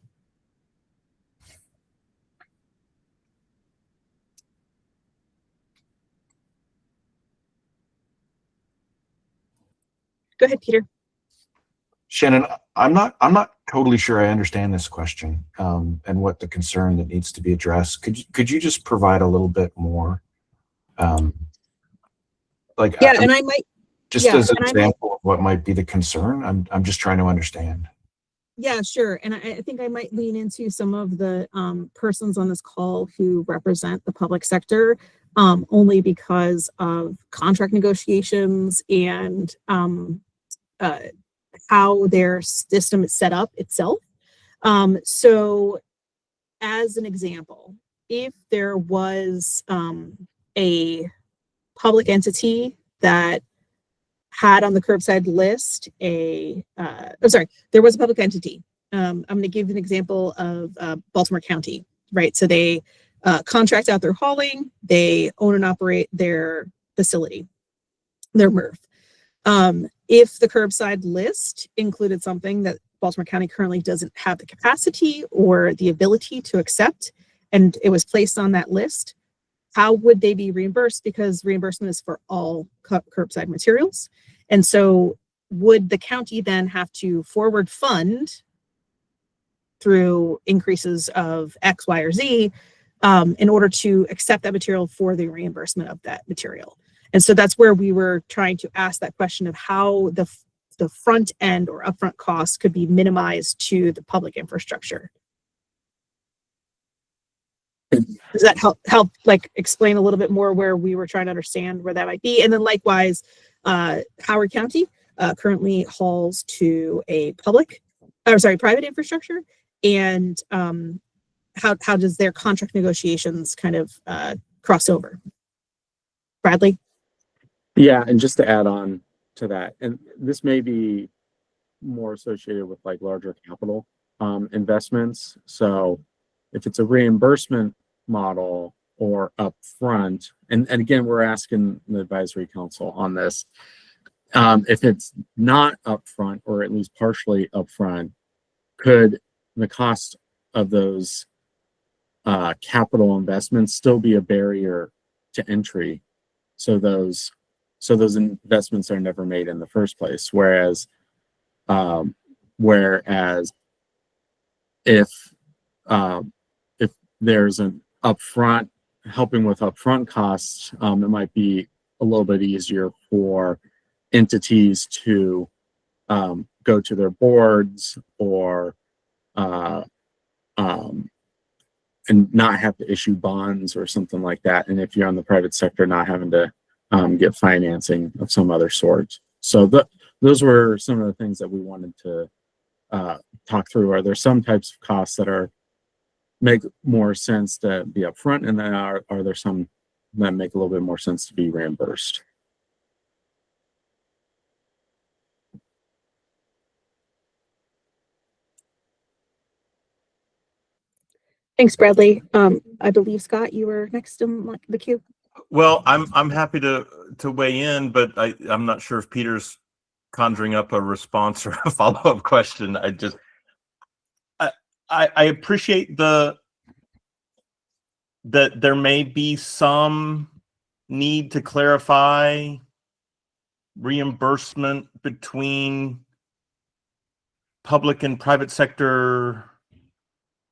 Go ahead, Peter. Shannon, I'm not totally sure I understand this question and what the concern that needs to be addressed. Could you just provide a little bit more? And I might just as an example of what might be the concern. I'm just trying to understand. Yeah, sure. And I think I might lean into some of the persons on this call who represent the public sector, only because of contract negotiations and how their system is set up itself. So as an example, if there was a public entity that had on the curbside list there was a public entity. I'm going to give an example of Baltimore County, right? So they contract out their hauling, they own and operate their facility, their MRF. If the curbside list included something that Baltimore County currently doesn't have the capacity or the ability to accept, and it was placed on that list, how would they be reimbursed? Because reimbursement is for all curbside materials. And so would the county then have to forward fund through increases of X, Y, or Z in order to accept that material for the reimbursement of that material? And so that's where we were trying to ask that question of how the front end or upfront costs could be minimized to the public infrastructure. Does that help like explain a little bit more where we were trying to understand where that might be? And then likewise, Howard County currently hauls to a private infrastructure, and how does their contract negotiations kind of cross over? Bradley? Yeah, and just to add on to that, and this may be more associated with like larger capital investments. So if it's a reimbursement model or upfront, and again, we're asking the advisory council on this, if it's not upfront or at least partially upfront, could the cost of those capital investments still be a barrier to entry? So those investments are never made in the first place. Whereas if there's an upfront, helping with upfront costs, it might be a little bit easier for entities to go to their boards or and not have to issue bonds or something like that. And if you're on the private sector, not having to get financing of some other sort. So those were some of the things that we wanted to talk through. Are there some types of costs that make more sense to be upfront, and then are there some that make a little bit more sense to be reimbursed? Thanks, Bradley. I believe, Scott, you were next in the queue. Well, I'm happy to weigh in, but I'm not sure if Peter's conjuring up a response or a follow-up question. I appreciate that there may be some need to clarify reimbursement between public and private sector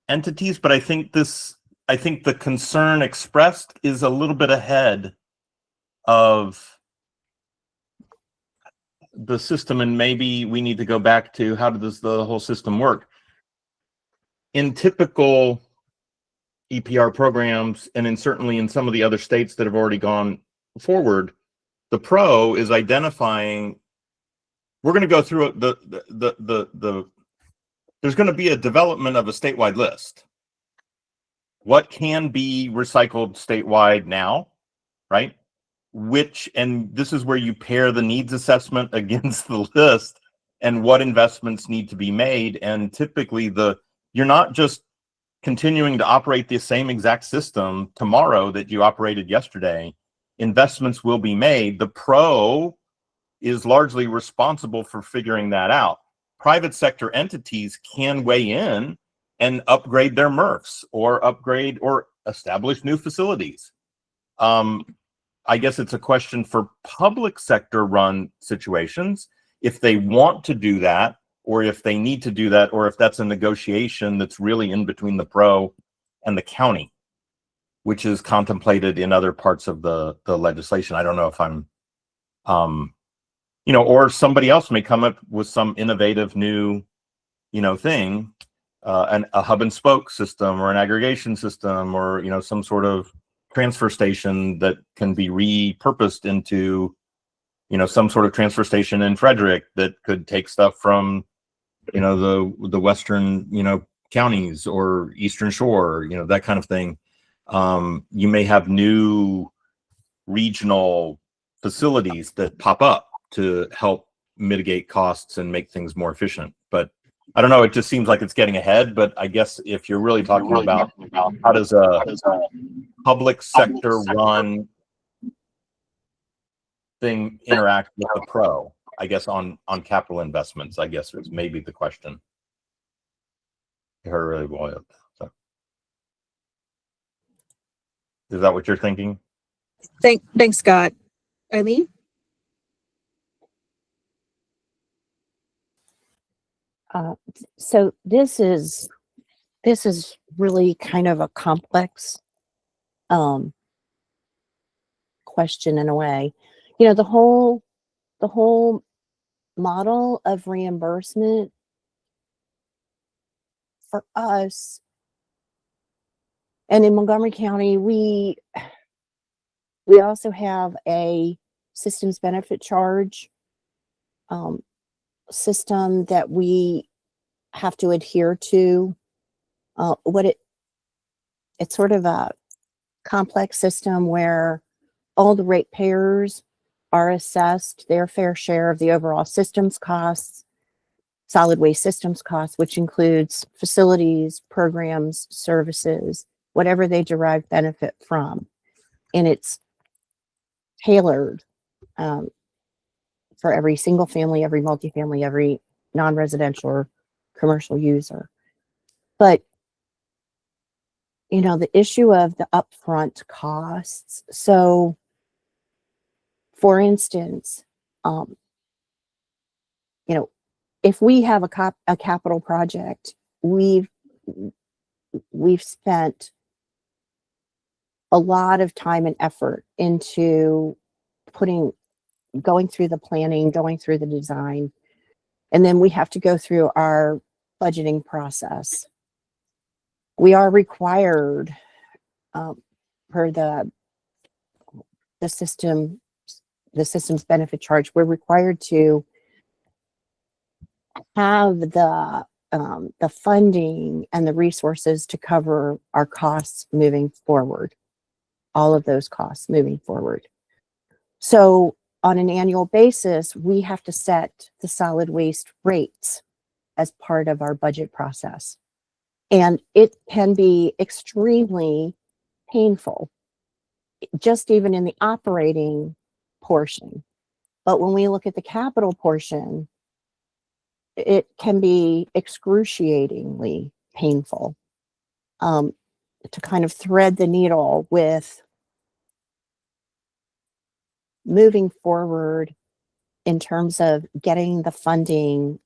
entities, but I think the concern expressed is a little bit ahead of the system, and maybe we need to go back to how does the whole system work. In typical EPR programs, and certainly in some of the other states that have already gone forward, the pro is identifying, we're going to go through there's going to be a development of a statewide list. What can be recycled statewide now, right? And this is where you pair the needs assessment against the list and what investments need to be made. And typically you're not just continuing to operate the same exact system tomorrow that you operated yesterday. Investments will be made. The pro is largely responsible for figuring that out. Private sector entities can weigh in and upgrade their MRFs or upgrade or establish new facilities. I guess it's a question for public sector run situations, if they want to do that, or if they need to do that, or if that's a negotiation that's really in between the pro and the county, which is contemplated in other parts of the legislation. I don't know if I'm, or somebody else may come up with some innovative new, thing, a hub and spoke system or an aggregation system, or, some sort of transfer station that can be repurposed into, some sort of transfer station in Frederick that could take stuff from, the western, counties or Eastern Shore, that kind of thing. You may have new regional facilities that pop up to help mitigate costs and make things more efficient. But I don't know, it just seems like it's getting ahead. But I guess if you're really talking about how does a public sector run thing interact with the pro, I guess on capital investments, I guess is maybe the question. I heard really well. So. Is that what you're thinking? Thanks, Scott. Eileen? So this is really kind of a complex question in a way. The whole model of reimbursement for us, and in Montgomery County, we also have a systems benefit charge system that we have to adhere to. It's sort of a complex system where all the ratepayers are assessed their fair share of the overall systems costs, solid waste systems costs, which includes facilities, programs, services, whatever they derive benefit from. And it's tailored for every single family, every multifamily, every non-residential or commercial user. But, the issue of the upfront costs. So, for instance, if we have a capital project, we've spent a lot of time and effort into going through the planning, going through the design, and then we have to go through our budgeting process. We are required, per the systems benefit charge, we're required to have the funding and the resources to cover our costs moving forward, all of those costs moving forward. So on an annual basis, we have to set the solid waste rates as part of our budget process. And it can be extremely painful, just even in the operating portion. But when we look at the capital portion, it can be excruciatingly painful to kind of thread the needle with moving forward in terms of getting the funding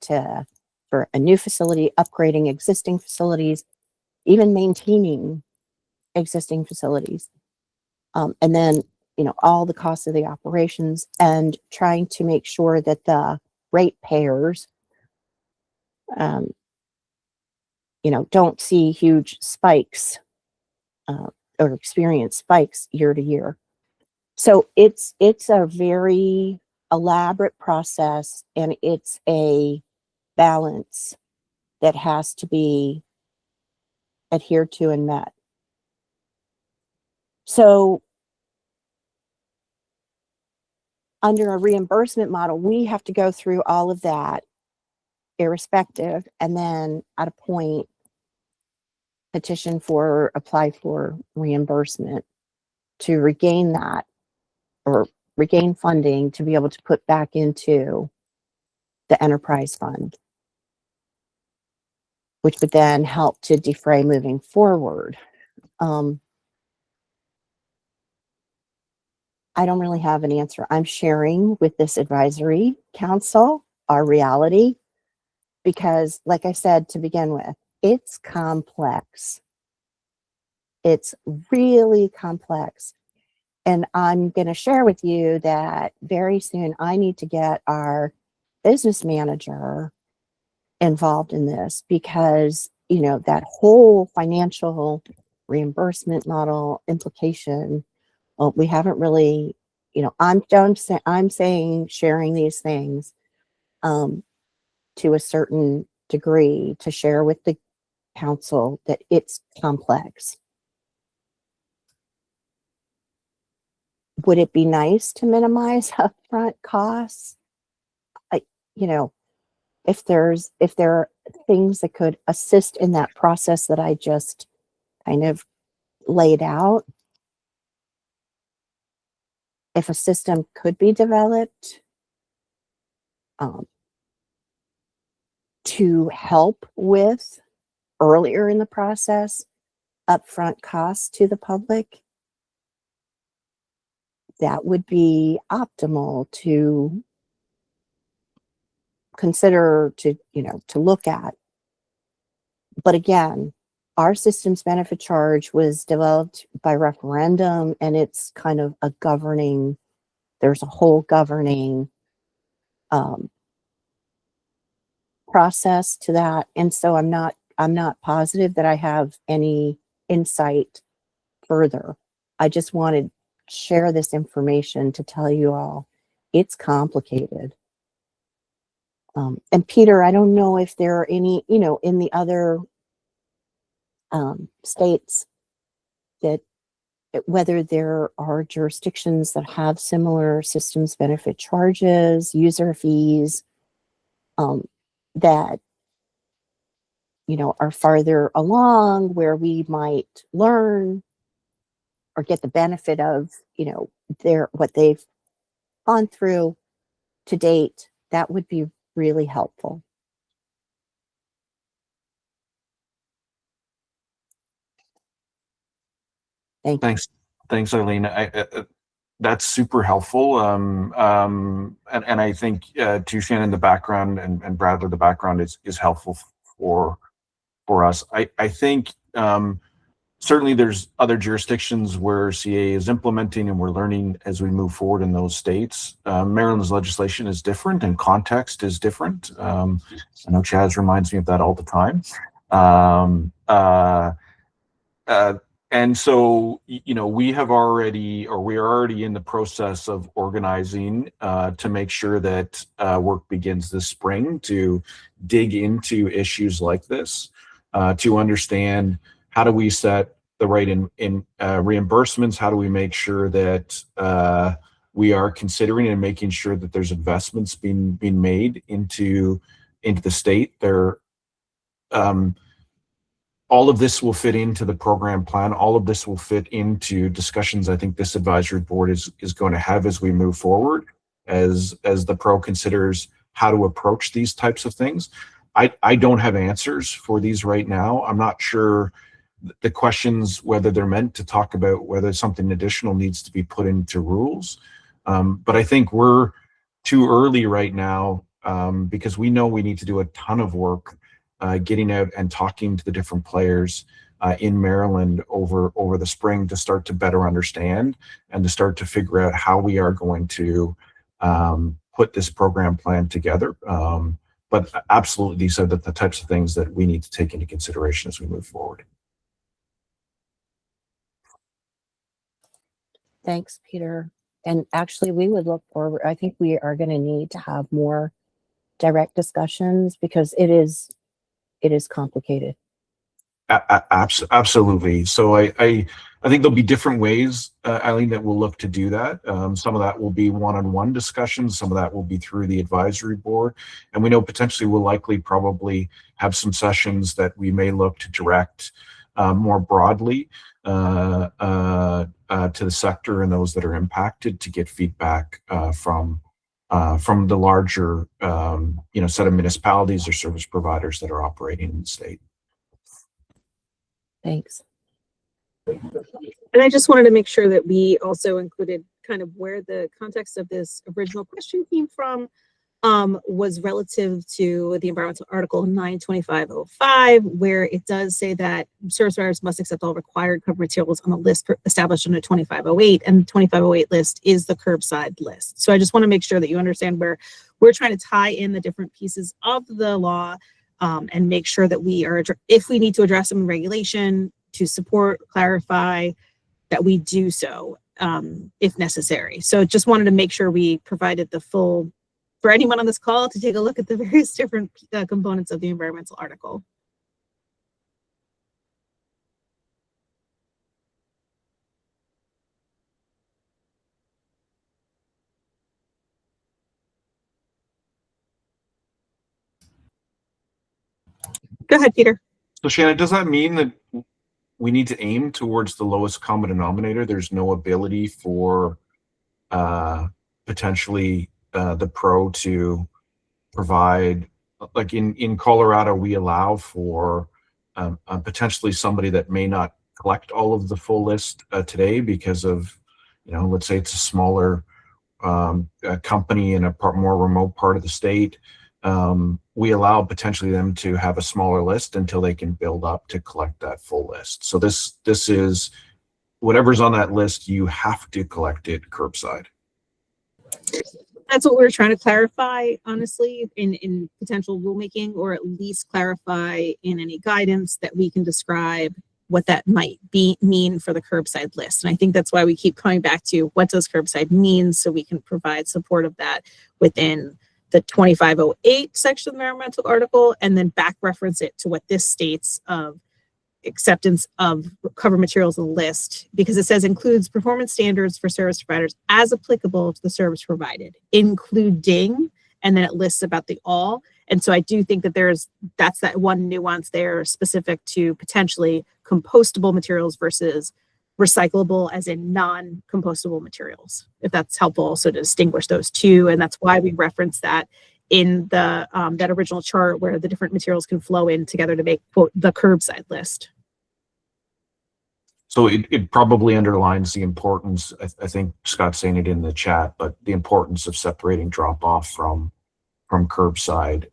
for a new facility, upgrading existing facilities, even maintaining existing facilities. And then, all the costs of the operations, and trying to make sure that the ratepayers, don't see huge spikes or experience spikes year to year. So it's a very elaborate process, and it's a balance that has to be adhered to and met. So under a reimbursement model, we have to go through all of that irrespective, and then at a point apply for reimbursement to regain that, or regain funding to be able to put back into the enterprise fund, which would then help to defray moving forward. I don't really have an answer. I'm sharing with this advisory council our reality, because like I said to begin with, it's complex. It's really complex. And I'm going to share with you that very soon I need to get our business manager involved in this, because, that whole financial reimbursement model implication, well, we haven't really, I'm saying sharing these things to a certain degree to share with the council that it's complex. Would it be nice to minimize upfront costs? If there are things that could assist in that process that I just kind of laid out, if a system could be developed to help with earlier in the process upfront costs to the public, that would be optimal to consider, to look at. But again, our systems benefit charge was developed by referendum, and it's kind of a governing, there's a whole governing process to that. And so I'm not positive that I have any insight further. I just wanted to share this information to tell you all it's complicated. And Peter, I don't know if there are any, in the other states, that whether there are jurisdictions that have similar systems benefit charges, user fees, that are farther along, where we might learn or get the benefit of what they've gone through to date. That would be really helpful. Thank you. Thanks, Eileen. That's super helpful. And I think to Shannon, the background, and Bradley, the background is helpful for us. I think certainly there's other jurisdictions where CA is implementing, and we're learning as we move forward in those states. Maryland's legislation is different, and context is different. I know Chaz reminds me of that all the time. And so, we are already in the process of organizing to make sure that work begins this spring to dig into issues like this, to understand how do we set the right in reimbursements, how do we make sure that we are considering and making sure that there's investments being made into the state. All of this will fit into the program plan. All of this will fit into discussions I think this advisory board is going to have as we move forward, as the pro considers how to approach these types of things. I don't have answers for these right now. I'm not sure the questions, whether they're meant to talk about whether something additional needs to be put into rules. But I think we're too early right now, because we know we need to do a ton of work getting out and talking to the different players in Maryland over the spring to start to better understand and to start to figure out how we are going to put this program plan together. But absolutely, these are the types of things that we need to take into consideration as we move forward. Thanks, Peter. And actually, we would look forward. I think we are going to need to have more direct discussions because it is complicated. Absolutely. So I think there'll be different ways, Eileen, that we'll look to do that. Some of that will be one-on-one discussions. Some of that will be through the advisory board. And we know potentially we'll likely probably have some sessions that we may look to direct more broadly to the sector and those that are impacted to get feedback from the larger set of municipalities or service providers that are operating in the state. Thanks. And I just wanted to make sure that we also included kind of where the context of this original question came from was relative to the environmental article 92505, where it does say that service providers must accept all required covered materials on the list established under 2508, and the 2508 list is the curbside list. So I just want to make sure that you understand where we're trying to tie in the different pieces of the law and make sure that we are, if we need to address them in regulation to support, clarify, that we do so if necessary. So just wanted to make sure we provided the full, for anyone on this call to take a look at the various different components of the environmental article. Go ahead, Peter. So Shannon, does that mean that we need to aim towards the lowest common denominator? There's no ability for potentially the pro to provide, like in Colorado, we allow for potentially somebody that may not collect all of the full list today because of, let's say it's a smaller company in a more remote part of the state. We allow potentially them to have a smaller list until they can build up to collect that full list. So this is whatever's on that list, you have to collect it curbside. That's what we're trying to clarify, honestly, in potential rulemaking, or at least clarify in any guidance that we can describe what that might mean for the curbside list. And I think that's why we keep coming back to what does curbside mean, so we can provide support of that within the 2508 section of the environmental article, and then back reference it to what this states of acceptance of covered materials on the list, because it says includes performance standards for service providers as applicable to the service provided, including, and then it lists about the all. And so I do think that that's that one nuance there specific to potentially compostable materials versus recyclable as in non-compostable materials, if that's helpful also to distinguish those two. And that's why we reference that in the that original chart where the different materials can flow in together to make, quote, the curbside list. So it probably underlines the importance, I think Scott's saying it in the chat, but the importance of separating drop-off from curbside.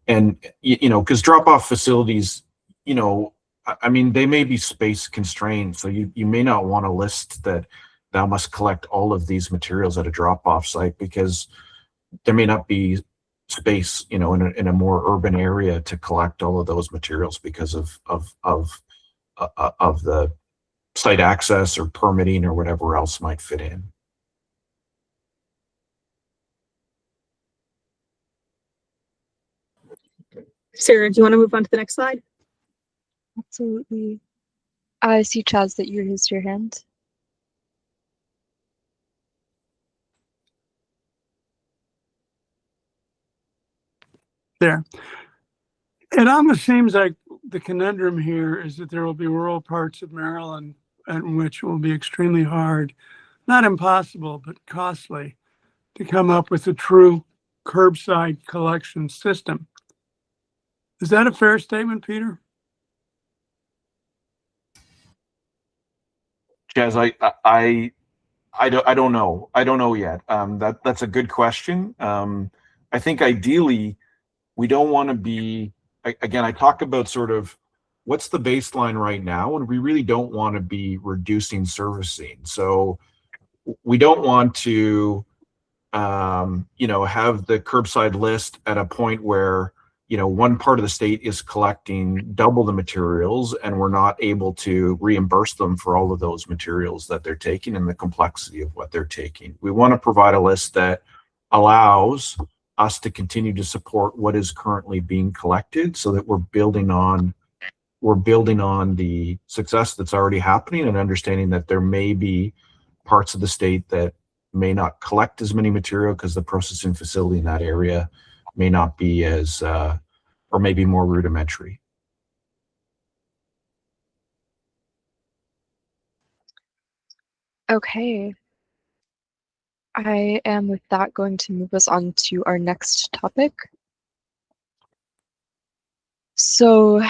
And, because drop-off facilities, I mean, they may be space constrained, so you may not want a list that thou must collect all of these materials at a drop-off site, because there may not be space, in a more urban area to collect all of those materials because of the site access or permitting or whatever else might fit in. Sarah, do you want to move on to the next slide? Absolutely. I see, Chaz, that you raised your hand. There. It almost seems like the conundrum here is that there will be rural parts of Maryland in which it will be extremely hard, not impossible, but costly to come up with a true curbside collection system. Is that a fair statement, Peter? Jazz, I don't know. I don't know yet. That's a good question. I think ideally we don't want to be, again, I talk about sort of what's the baseline right now? And we really don't want to be reducing servicing. So we don't want to, have the curbside list at a point where, one part of the state is collecting double the materials and we're not able to reimburse them for all of those materials that they're taking and the complexity of what they're taking. We want to provide a list that allows us to continue to support what is currently being collected so that we're building on the success that's already happening and understanding that there may be parts of the state that may not collect as many material because the processing facility in that area may not be as, or maybe more rudimentary. Okay. I am with that going to move us on to our next topic. So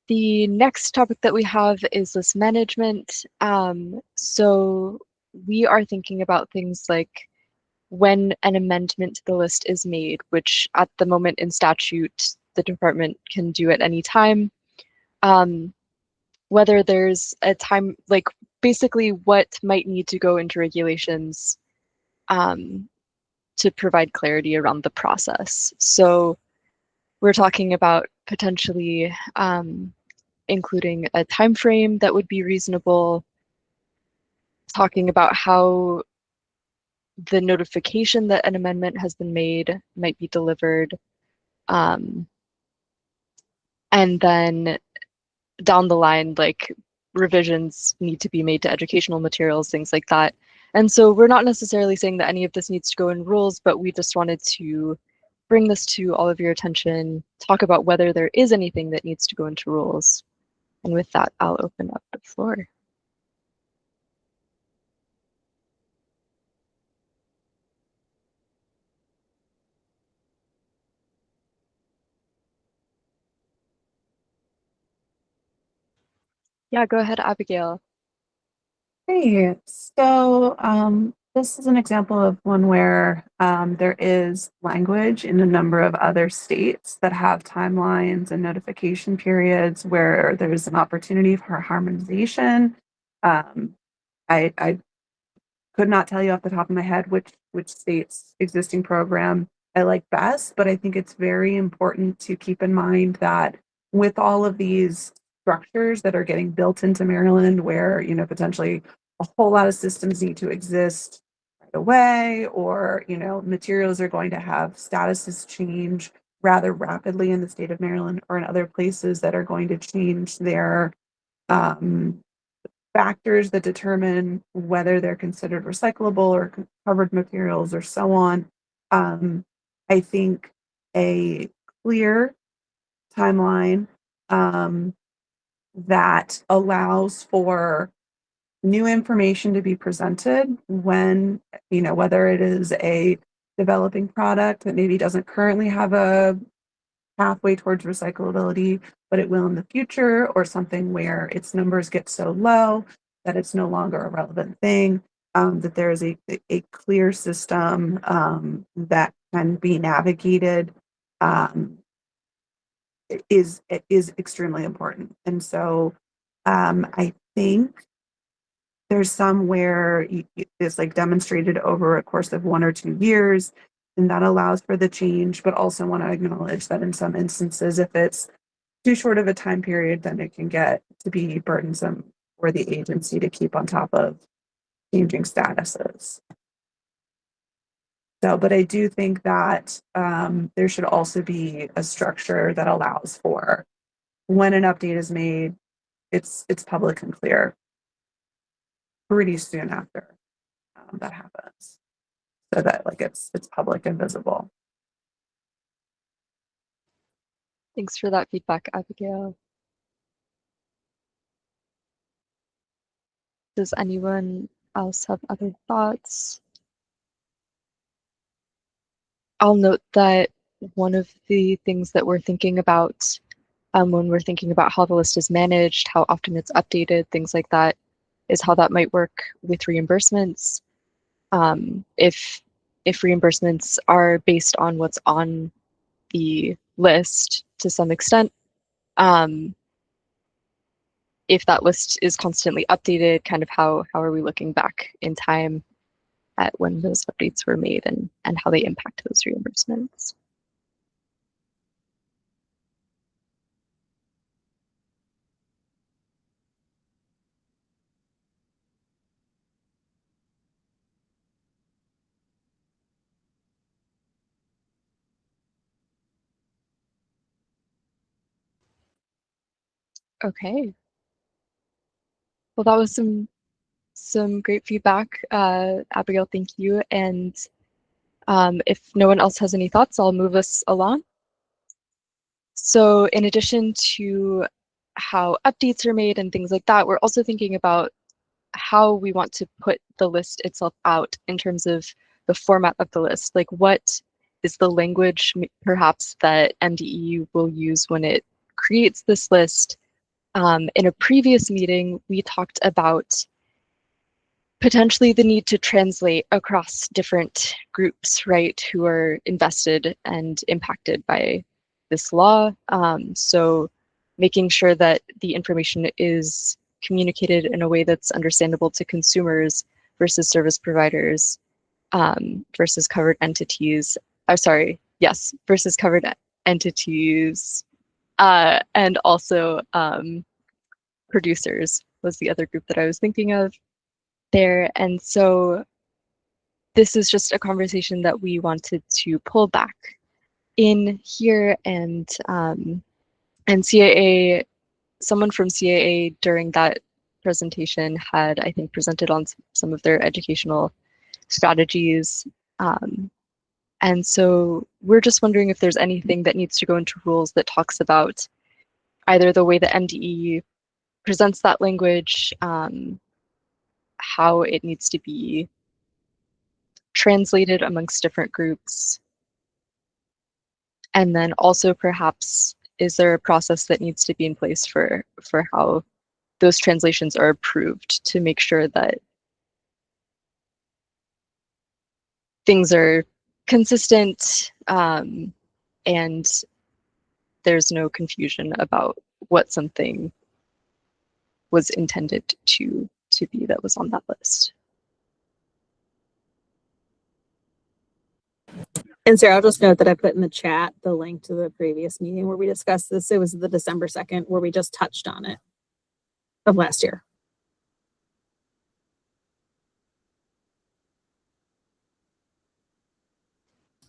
the next topic that we have is list management. So we are thinking about things like when an amendment to the list is made, which at the moment in statute, the department can do at any time. Whether there's a time, like basically what might need to go into regulations to provide clarity around the process. So we're talking about potentially including a time frame that would be reasonable, talking about how the notification that an amendment has been made might be delivered, and then down the line, like revisions need to be made to educational materials, things like that. And so we're not necessarily saying that any of this needs to go in rules, but we just wanted to bring this to all of your attention, talk about whether there is anything that needs to go into rules. And with that, I'll open up the floor. Yeah, go ahead, Abigail. Hey, so this is an example of one where there is language in a number of other states that have timelines and notification periods where there's an opportunity for harmonization. I could not tell you off the top of my head which state's existing program I like best, but I think it's very important to keep in mind that with all of these structures that are getting built into Maryland, where potentially a whole lot of systems need to exist right away, or materials are going to have statuses change rather rapidly in the state of Maryland or in other places that are going to change their factors that determine whether they're considered recyclable or covered materials or so on. I think a clear timeline that allows for new information to be presented when, whether it is a developing product that maybe doesn't currently have a pathway towards recyclability, but it will in the future, or something where its numbers get so low that it's no longer a relevant thing, that there is a clear system that can be navigated is extremely important. And so I think there's some where it's like demonstrated over a course of 1 or 2 years, and that allows for the change, but also want to acknowledge that in some instances, if it's too short of a time period, then it can get to be burdensome for the agency to keep on top of changing statuses. So, but I do think that there should also be a structure that allows for when an update is made, it's public and clear pretty soon after that happens, so that like it's public and visible. Thanks for that feedback, Abigail. Does anyone else have other thoughts? I'll note that one of the things that we're thinking about when we're thinking about how the list is managed, how often it's updated, things like that, is how that might work with reimbursements. If reimbursements are based on what's on the list to some extent, if that list is constantly updated, kind of how are we looking back in time at when those updates were made and how they impact those reimbursements. Okay. Well, that was some great feedback. Abigail, thank you. And if no one else has any thoughts, I'll move us along. So in addition to how updates are made and things like that, we're also thinking about how we want to put the list itself out in terms of the format of the list. Like, what is the language perhaps that MDE will use when it creates this list? In a previous meeting, we talked about potentially the need to translate across different groups, right, who are invested and impacted by this law. So making sure that the information is communicated in a way that's understandable to consumers versus service providers versus covered entities. Versus covered entities, and also producers was the other group that I was thinking of there. And so this is just a conversation that we wanted to pull back in here, and CAA, someone from CAA during that presentation had, I think, presented on some of their educational strategies. And so we're just wondering if there's anything that needs to go into rules that talks about either the way the MDE presents that language, how it needs to be translated amongst different groups, and then also perhaps is there a process that needs to be in place for how those translations are approved to make sure that things are consistent and there's no confusion about what something was intended to be that was on that list. And Sarah, I'll just note that I put in the chat the link to the previous meeting where we discussed this. It was the December 2nd where we just touched on it of last year.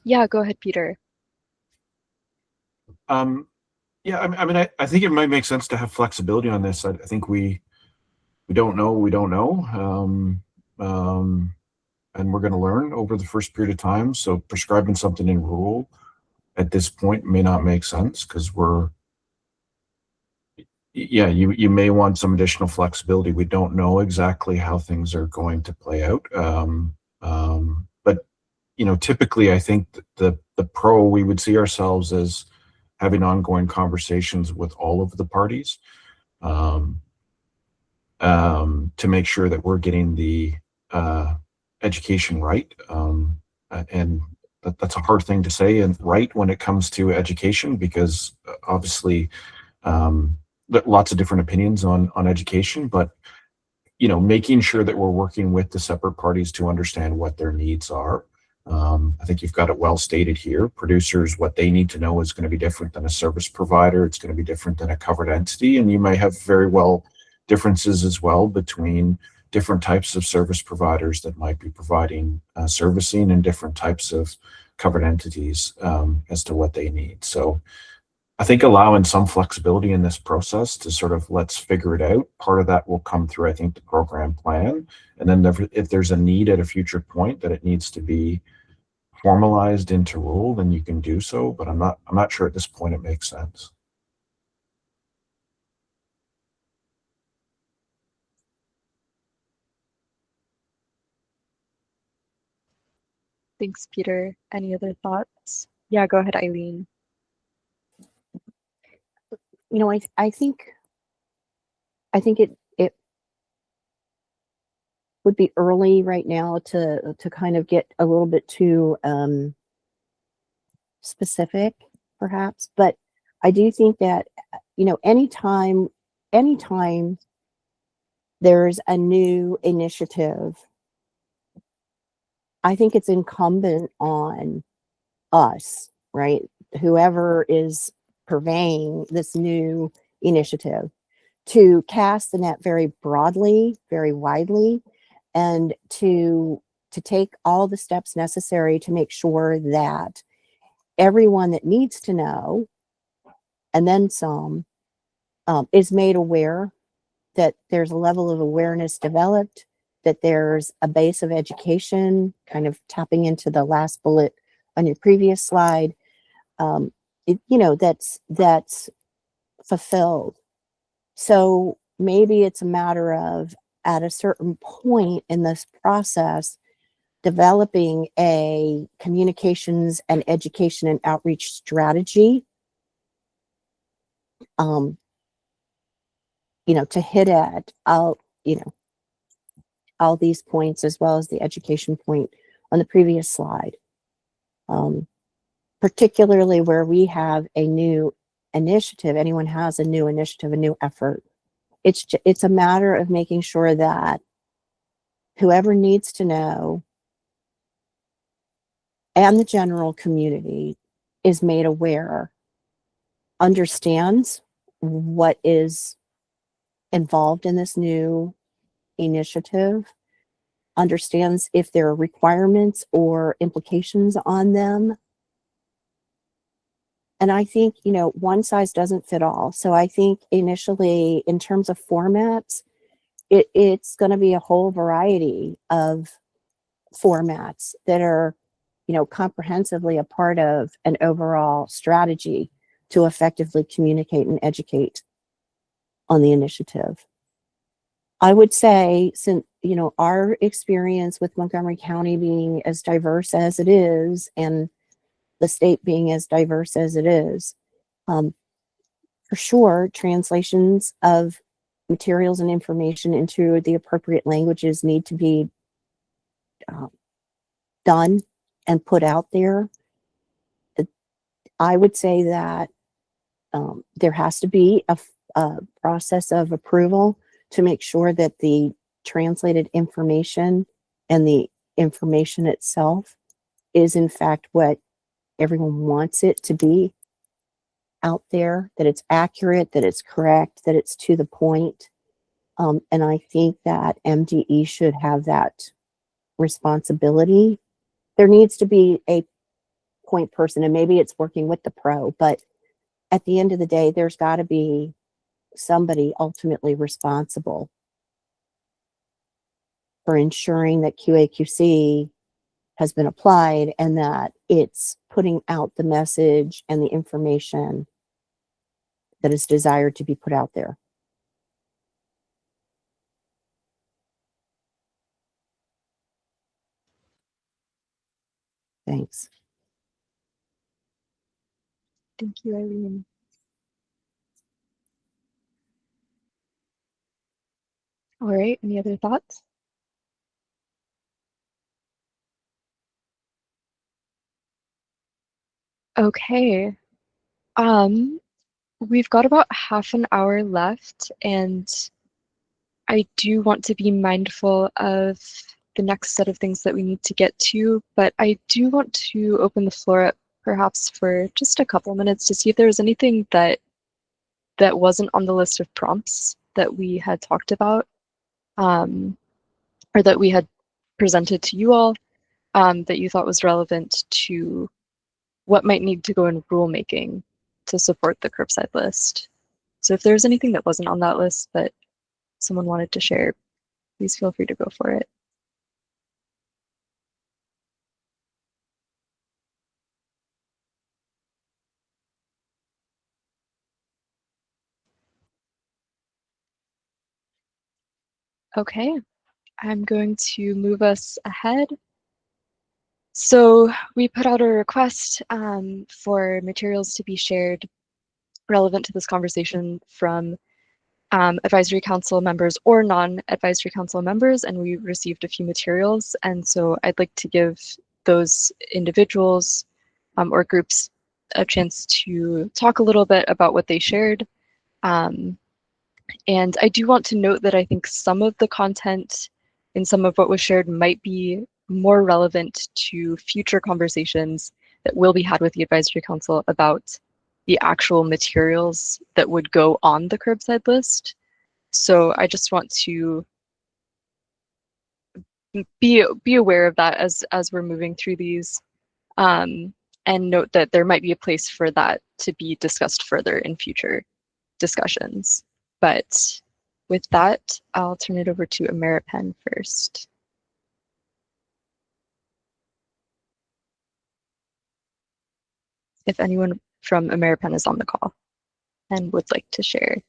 Yeah, go ahead, Peter. Yeah, I think it might make sense to have flexibility on this. I think we don't know, and we're going to learn over the first period of time. So prescribing something in rule at this point may not make sense because you may want some additional flexibility. We don't know exactly how things are going to play out. But typically I think the pro, we would see ourselves as having ongoing conversations with all of the parties to make sure that we're getting the education right. And that's a hard thing to say and right when it comes to education, because obviously lots of different opinions on education, but making sure that we're working with the separate parties to understand what their needs are. I think you've got it well stated here. Producers, what they need to know is going to be different than a service provider. It's going to be different than a covered entity. And you may have very well differences as well between different types of service providers that might be providing servicing and different types of covered entities as to what they need. So I think allowing some flexibility in this process to sort of let's figure it out. Part of that will come through, I think, the program plan. And then if there's a need at a future point that it needs to be formalized into rule, then you can do so. But I'm not sure at this point it makes sense. Thanks, Peter. Any other thoughts? Yeah, go ahead, Eileen. I think it would be early right now to kind of get a little bit too specific, perhaps. But I do think that anytime there's a new initiative, I think it's incumbent on us, right? Whoever is purveying this new initiative to cast the net very broadly, very widely, and to take all the steps necessary to make sure that everyone that needs to know, and then some, is made aware, that there's a level of awareness developed, that there's a base of education, kind of tapping into the last bullet on your previous slide, that's fulfilled. So maybe it's a matter of, at a certain point in this process, developing a communications and education and outreach strategy, to hit at all these points, as well as the education point on the previous slide. Particularly where we have a new initiative, anyone has a new initiative, a new effort. It's a matter of making sure that whoever needs to know and the general community is made aware, understands what is involved in this new initiative, understands if there are requirements or implications on them. And I think, one size doesn't fit all. So I think initially, in terms of formats, it's going to be a whole variety of formats that are, comprehensively a part of an overall strategy to effectively communicate and educate on the initiative. I would say, since, our experience with Montgomery County being as diverse as it is, and the state being as diverse as it is, for sure, translations of materials and information into the appropriate languages need to be done and put out there. I would say that there has to be a process of approval to make sure that the translated information and the information itself is in fact what everyone wants it to be out there, that it's accurate, that it's correct, that it's to the point. And I think that MDE should have that responsibility. There needs to be a point person, and maybe it's working with the pro, but at the end of the day, there's got to be somebody ultimately responsible for ensuring that QA/QC has been applied and that it's putting out the message and the information that is desired to be put out there. Thanks. Thank you, Eileen. All right, any other thoughts? Okay. We've got about half an hour left, and I do want to be mindful of the next set of things that we need to get to, but I do want to open the floor up perhaps for just a couple minutes to see if there's anything that wasn't on the list of prompts that we had talked about, or that we had presented to you all, that you thought was relevant to what might need to go in rulemaking to support the curbside list. So if there's anything that wasn't on that list that someone wanted to share, please feel free to go for it. Okay, I'm going to move us ahead. So we put out a request for materials to be shared relevant to this conversation from advisory council members or non-advisory council members, and we received a few materials. And so I'd like to give those individuals or groups a chance to talk a little bit about what they shared, And I do want to note that I think some of the content in some of what was shared might be more relevant to future conversations that will be had with the advisory council about the actual materials that would go on the curbside list. So I just want to be aware of that as we're moving through these, and note that there might be a place for that to be discussed further in future discussions. But with that, I'll turn it over to Ameripen first. If anyone from Ameripen is on the call and would like to share.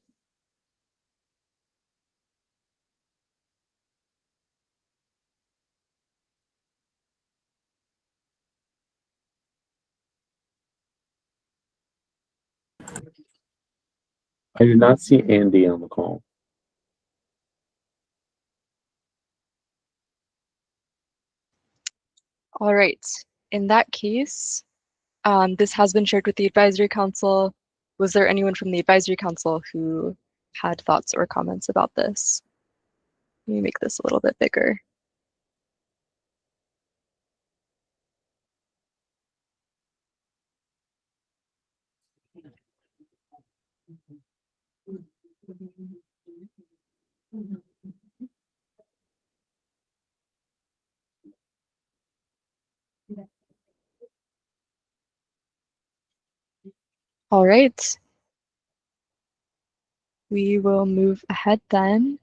I did not see Andy on the call. All right, in that case, this has been shared with the advisory council. Was there anyone from the advisory council who had thoughts or comments about this? Let me make this a little bit bigger. All right. We will move ahead then.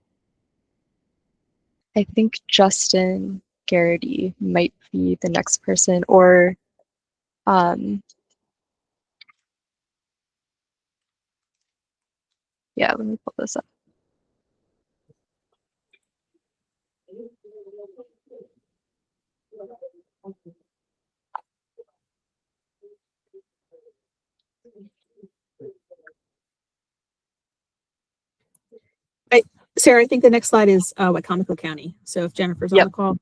I think Justin Garrity might be the next person, or yeah, let me pull this up. Sarah, I think the next slide is Wycomico County. So if Jennifer's on the call.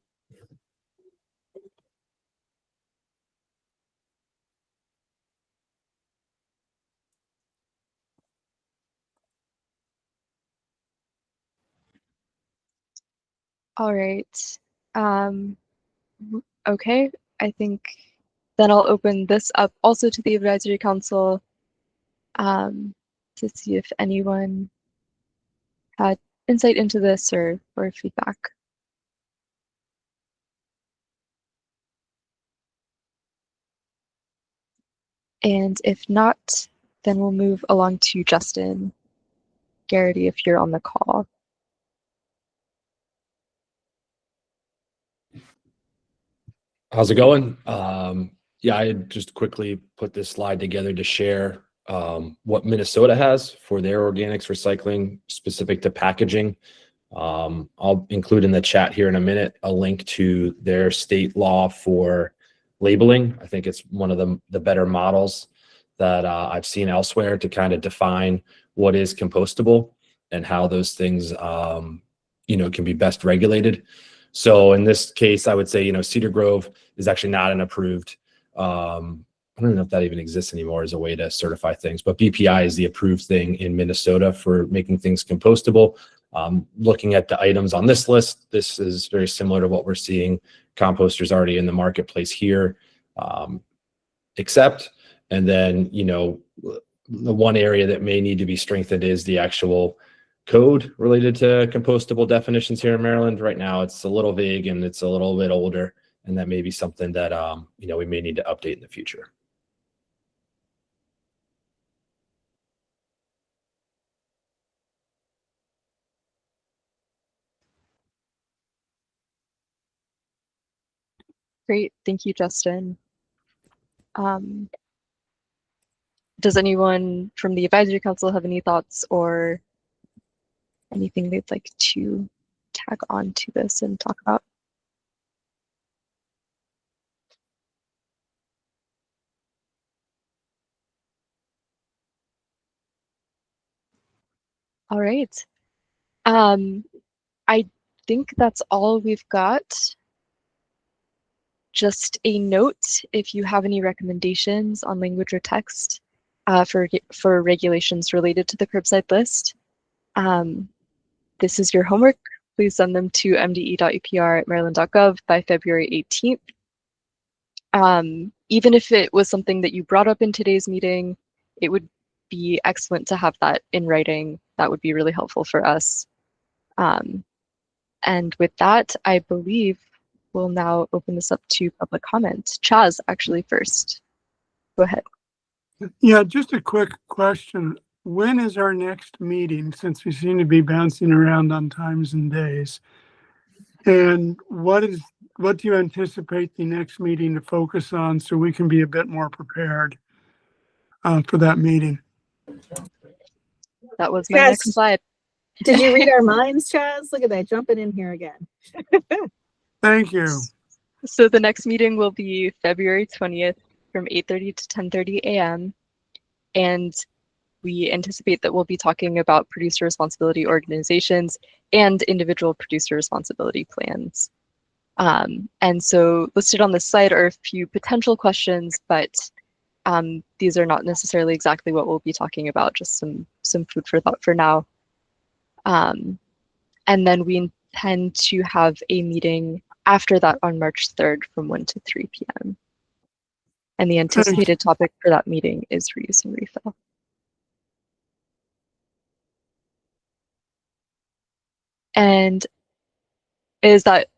All right. Okay, I think then I'll open this up also to the advisory council to see if anyone had insight into this or feedback. And if not, then we'll move along to Justin Garrity if you're on the call. How's it going? Yeah, I had just quickly put this slide together to share what Minnesota has for their organics recycling specific to packaging. I'll include in the chat here in a minute a link to their state law for labeling. I think it's one of the better models that I've seen elsewhere to kind of define what is compostable and how those things can be best regulated. So in this case, I would say, Cedar Grove is actually not an approved, I don't know if that even exists anymore as a way to certify things, but BPI is the approved thing in Minnesota for making things compostable. Looking at the items on this list, this is very similar to what we're seeing composters already in the marketplace here, except, and then, the one area that may need to be strengthened is the actual code related to compostable definitions here in Maryland. Right now, it's a little vague and it's a little bit older, and that may be something that we may need to update in the future. Great, thank you, Justin. Does anyone from the advisory council have any thoughts or anything they'd like to tag on to this and talk about? All right. I think that's all we've got. Just a note, if you have any recommendations on language or text for regulations related to the curbside list, This is your homework. Please send them to mde.upr@maryland.gov by February 18th. Even if it was something that you brought up in today's meeting, it would be excellent to have that in writing. That would be really helpful for us. And with that, I believe we'll now open this up to public comment. Chaz, actually first. Go ahead. Yeah, just a quick question. When is our next meeting, since we seem to be bouncing around on times and days? And what do you anticipate the next meeting to focus on so we can be a bit more prepared for that meeting? That was my Chaz, next slide. Did you read our minds, Chaz? Look at that, jumping in here again. Thank you. So the next meeting will be February 20th from 8:30 to 10:30 a.m. And we anticipate that we'll be talking about producer responsibility organizations and individual producer responsibility plans. And so listed on this slide are a few potential questions, but these are not necessarily exactly what we'll be talking about, just some food for thought for now. And then we intend to have a meeting after that on March 3rd from 1 to 3 p.m. And the anticipated topic for that meeting is reuse and refill. And is that,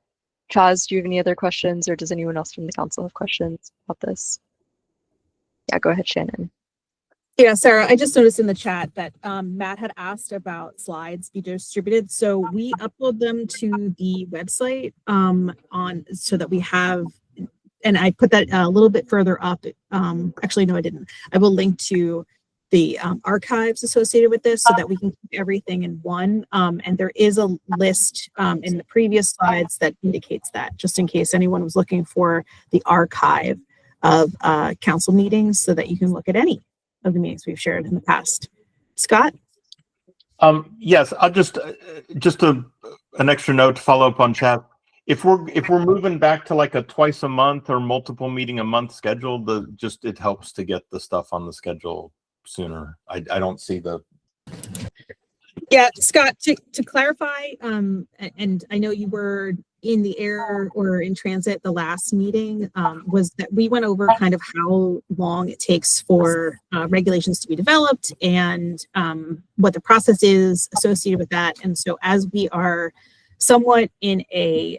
Chaz, do you have any other questions, or does anyone else from the council have questions about this? Yeah, go ahead, Shannon. Yeah, Sarah, I just noticed in the chat that Matt had asked about slides be distributed. So we upload them to the website so that we have, and I put that a little bit further up. Actually, no, I didn't. I will link to the archives associated with this so that we can keep everything in one. And there is a list in the previous slides that indicates that, just in case anyone was looking for the archive of council meetings so that you can look at any of the meetings we've shared in the past. Scott? Yes, I'll just an extra note to follow up on chat. If we're moving back to like a twice a month or multiple meeting a month schedule, it helps to get the stuff on the schedule sooner. I don't see the. Yeah, Scott, to clarify, and I know you were in the air or in transit the last meeting, was that we went over kind of how long it takes for regulations to be developed and what the process is associated with that. And so as we are somewhat in a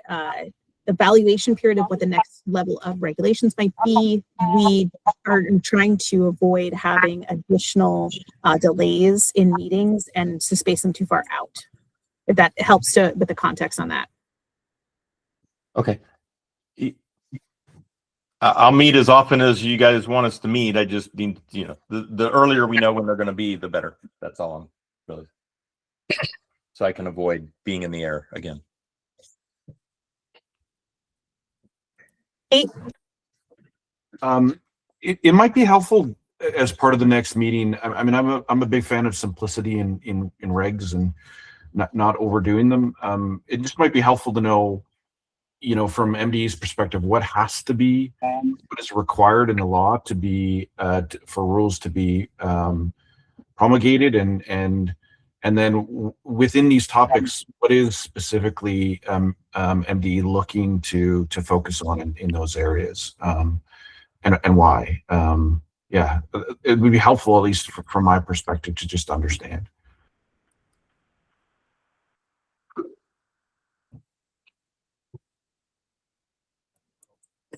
evaluation period of what the next level of regulations might be, we are trying to avoid having additional delays in meetings and to space them too far out. If that helps with the context on that. Okay. I'll meet as often as you guys want us to meet. I just need, the earlier we know when they're going to be, the better. That's all I'm really. So I can avoid being in the air again. It might be helpful as part of the next meeting. I mean, I'm a big fan of simplicity in regs and not overdoing them. It just might be helpful to know, from MDE's perspective, what has to be, what is required in the law to be for rules to be promulgated, and then within these topics, what is specifically MDE looking to focus on in those areas, and why? Yeah, it would be helpful, at least from my perspective, to just understand.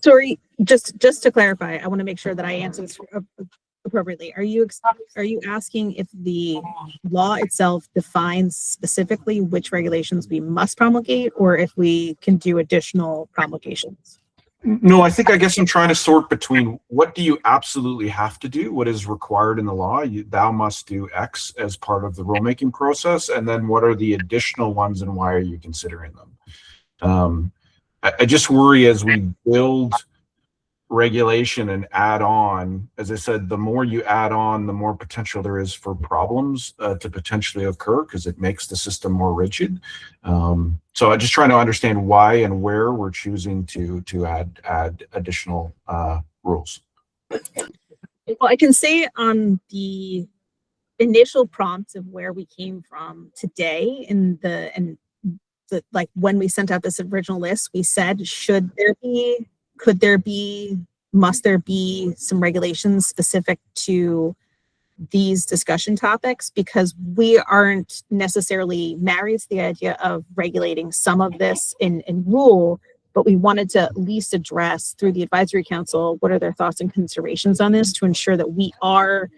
Sorry, just to clarify, I want to make sure that I answer this appropriately. Are you asking if the law itself defines specifically which regulations we must promulgate, or if we can do additional promulgations? No, I guess I'm trying to sort between what do you absolutely have to do, what is required in the law, thou must do X as part of the rulemaking process, and then what are the additional ones and why are you considering them? I just worry as we build regulation and add on, as I said, the more you add on, the more potential there is for problems to potentially occur because it makes the system more rigid. So I'm just trying to understand why and where we're choosing to add additional rules. Well, I can say on the initial prompts of where we came from today like when we sent out this original list, we said, should there be, could there be, must there be some regulations specific to these discussion topics, because we aren't necessarily married to the idea of regulating some of this in rule, but we wanted to at least address through the advisory council, what are their thoughts and considerations on this to ensure that we are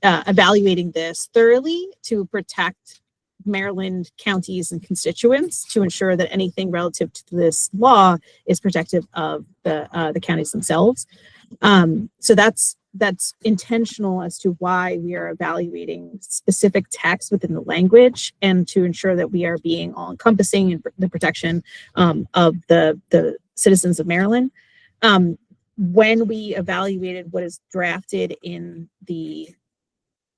evaluating this thoroughly to protect Maryland counties and constituents, to ensure that anything relative to this law is protective of the counties themselves. So that's intentional as to why we are evaluating specific text within the language, and to ensure that we are being all encompassing in the protection of the citizens of Maryland. When we evaluated what is drafted in the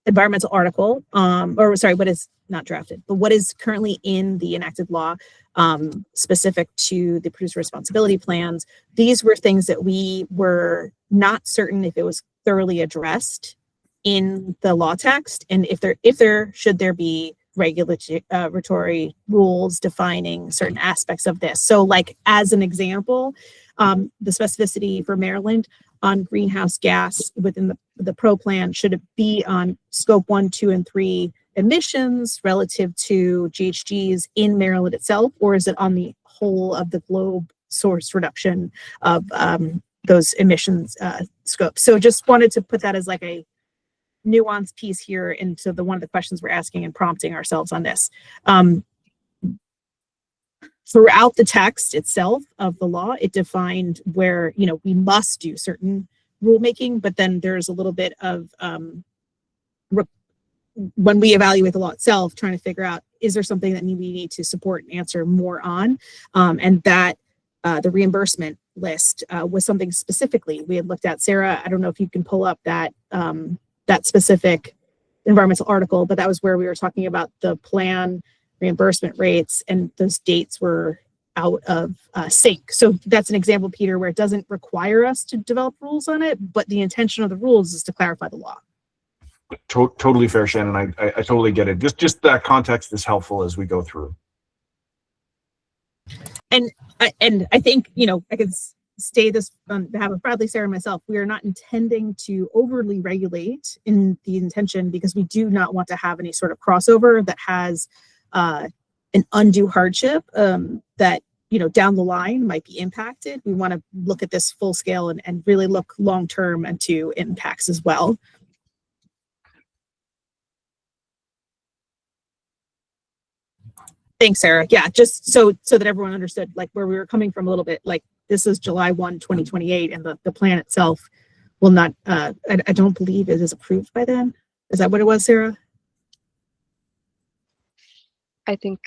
environmental article, what is not drafted, but what is currently in the enacted law specific to the producer responsibility plans, these were things that we were not certain if it was thoroughly addressed in the law text, and if there should there be regulatory rules defining certain aspects of this. So like as an example, the specificity for Maryland on greenhouse gas within the PRO plan, should it be on scope 1, 2, and 3 emissions relative to GHGs in Maryland itself, or is it on the whole of the globe source reduction of those emissions scopes? So just wanted to put that as like a nuanced piece here into one of the questions we're asking and prompting ourselves on this. Throughout the text itself of the law, it defined where, we must do certain rulemaking, but then there's a little bit of, when we evaluate the law itself, trying to figure out, is there something that we need to support and answer more on? And that the reimbursement list was something specifically we had looked at. Sarah, I don't know if you can pull up that specific environmental article, but that was where we were talking about the plan reimbursement rates, and those dates were out of sync. So that's an example, Peter, where it doesn't require us to develop rules on it, but the intention of the rules is to clarify the law. Totally fair, Shannon. I totally get it. Just that context is helpful as we go through. And I think, I could say this on behalf of Bradley, Sarah, and myself, we are not intending to overly regulate in the intention, because we do not want to have any sort of crossover that has an undue hardship that, down the line might be impacted. We want to look at this full scale and really look long-term into impacts as well. Thanks, Sarah. Yeah, just so that everyone understood like where we were coming from a little bit. Like this is July 1, 2028, and the plan itself will not, I don't believe it is approved by then. Is that what it was, Sarah? I think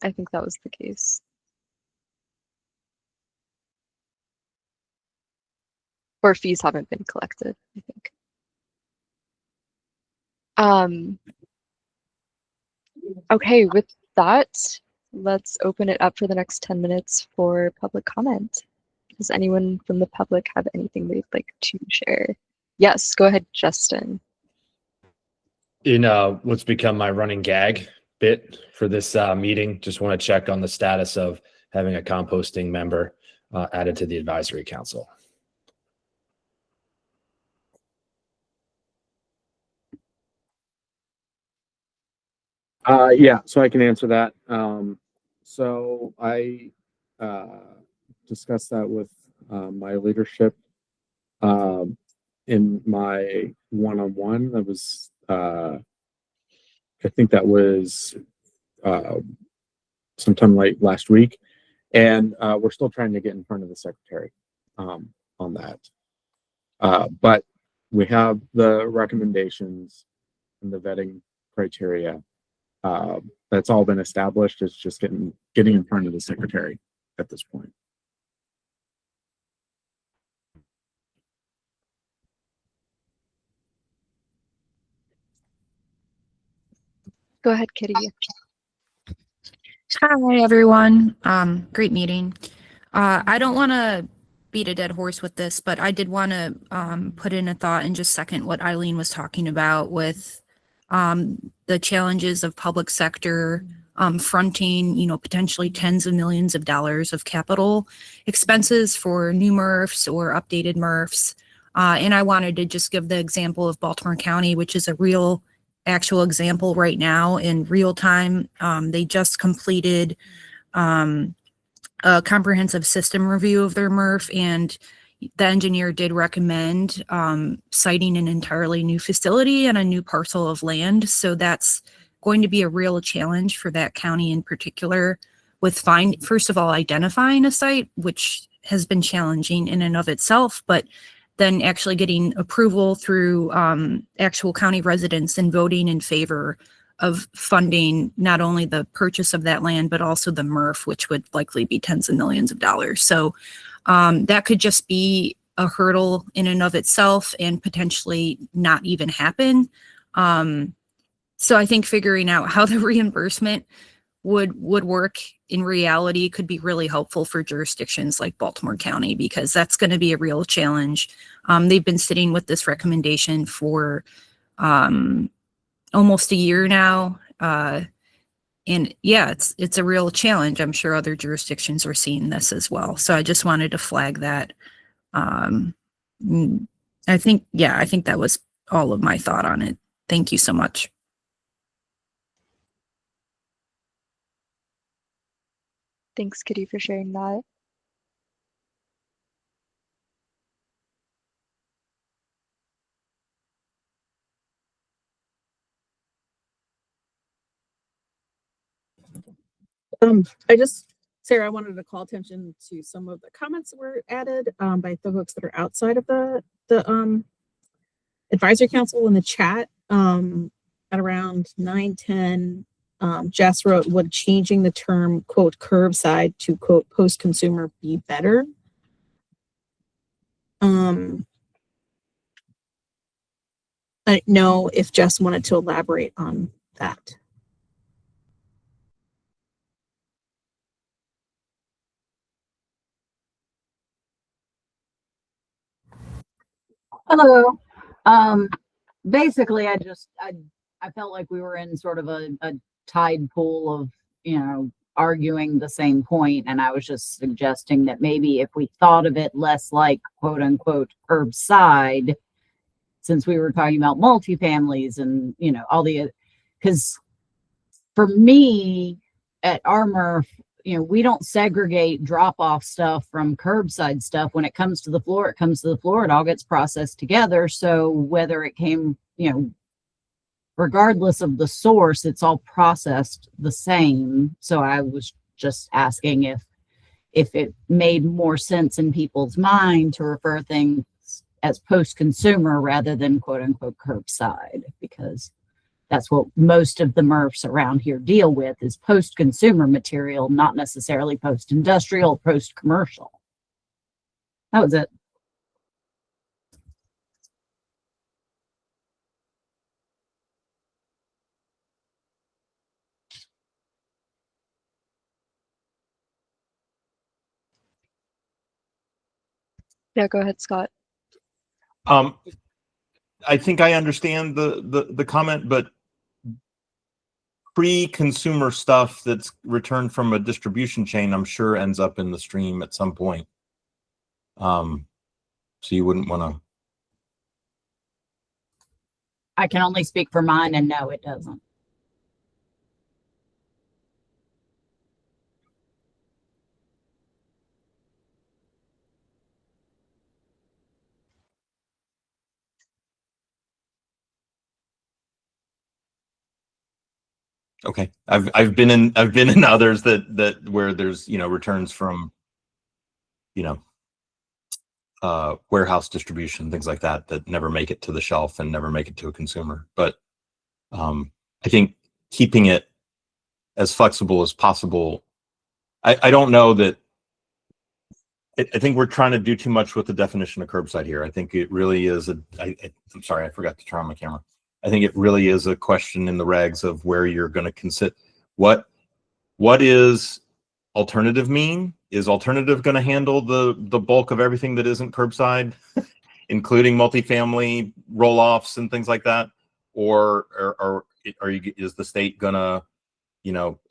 that was the case. Or fees haven't been collected, I think. Okay, with that, let's open it up for the next 10 minutes for public comment. Does anyone from the public have anything they'd like to share? Yes, go ahead, Justin. In what's become my running gag bit for this meeting, just want to check on the status of having a composting member added to the advisory council. Yeah, so I can answer that. So I discussed that with my leadership in my one-on-one. That was, I think that was sometime late last week. And we're still trying to get in front of the secretary on that. But we have the recommendations and the vetting criteria. That's all been established. It's just getting in front of the secretary at this point. Go ahead, Kitty. Hi, everyone. Great meeting. I don't want to beat a dead horse with this, but I did want to put in a thought and just second what Eileen was talking about with the challenges of public sector fronting, potentially tens of millions of dollars of capital expenses for new MRFs or updated MRFs. And I wanted to just give the example of Baltimore County, which is a real actual example right now in real time. They just completed a comprehensive system review of their MRF, and the engineer did recommend citing an entirely new facility and a new parcel of land. So that's going to be a real challenge for that county in particular with first of all, identifying a site, which has been challenging in and of itself, but then actually getting approval through actual county residents and voting in favor of funding not only the purchase of that land, but also the MRF, which would likely be tens of millions of dollars. So that could just be a hurdle in and of itself and potentially not even happen. So I think figuring out how the reimbursement would work in reality could be really helpful for jurisdictions like Baltimore County, because that's going to be a real challenge. They've been sitting with this recommendation for almost a year now. And yeah, it's a real challenge. I'm sure other jurisdictions are seeing this as well. So I just wanted to flag that. I think that was all of my thought on it. Thank you so much. Thanks, Kitty, for sharing that. Sarah, I wanted to call attention to some of the comments that were added by the folks that are outside of the advisory council in the chat at around 9:10. Jess wrote, would changing the term quote curbside to quote post-consumer be better? I don't know if Jess wanted to elaborate on that. Hello. Basically, I felt like we were in sort of a tide pool of, arguing the same point. And I was just suggesting that maybe if we thought of it less like quote unquote curbside, since we were talking about multifamilies and, because for me at our MRF, we don't segregate drop-off stuff from curbside stuff. When it comes to the floor, it comes to the floor. It all gets processed together. So whether it came, regardless of the source, it's all processed the same. So I was just asking if it made more sense in people's mind to refer things as post-consumer rather than quote-unquote curbside, because that's what most of the MRFs around here deal with is post-consumer material, not necessarily post-industrial, post-commercial. That was it. Yeah, go ahead, Scott. I think I understand the comment, but pre-consumer stuff that's returned from a distribution chain, I'm sure ends up in the stream at some point. So you wouldn't want to. I can only speak for mine, and no, it doesn't. Okay, I've been in others that where there's returns from warehouse distribution, things like that never make it to the shelf and never make it to a consumer. But I think keeping it as flexible as possible. I don't know that. I think we're trying to do too much with the definition of curbside here. I think it really is I'm sorry, I forgot to turn on my camera. I think it really is a question in the regs of where you're going to consider what is alternative mean? Is alternative going to handle the bulk of everything that isn't curbside, including multifamily roll-offs and things like that? or is the state gonna,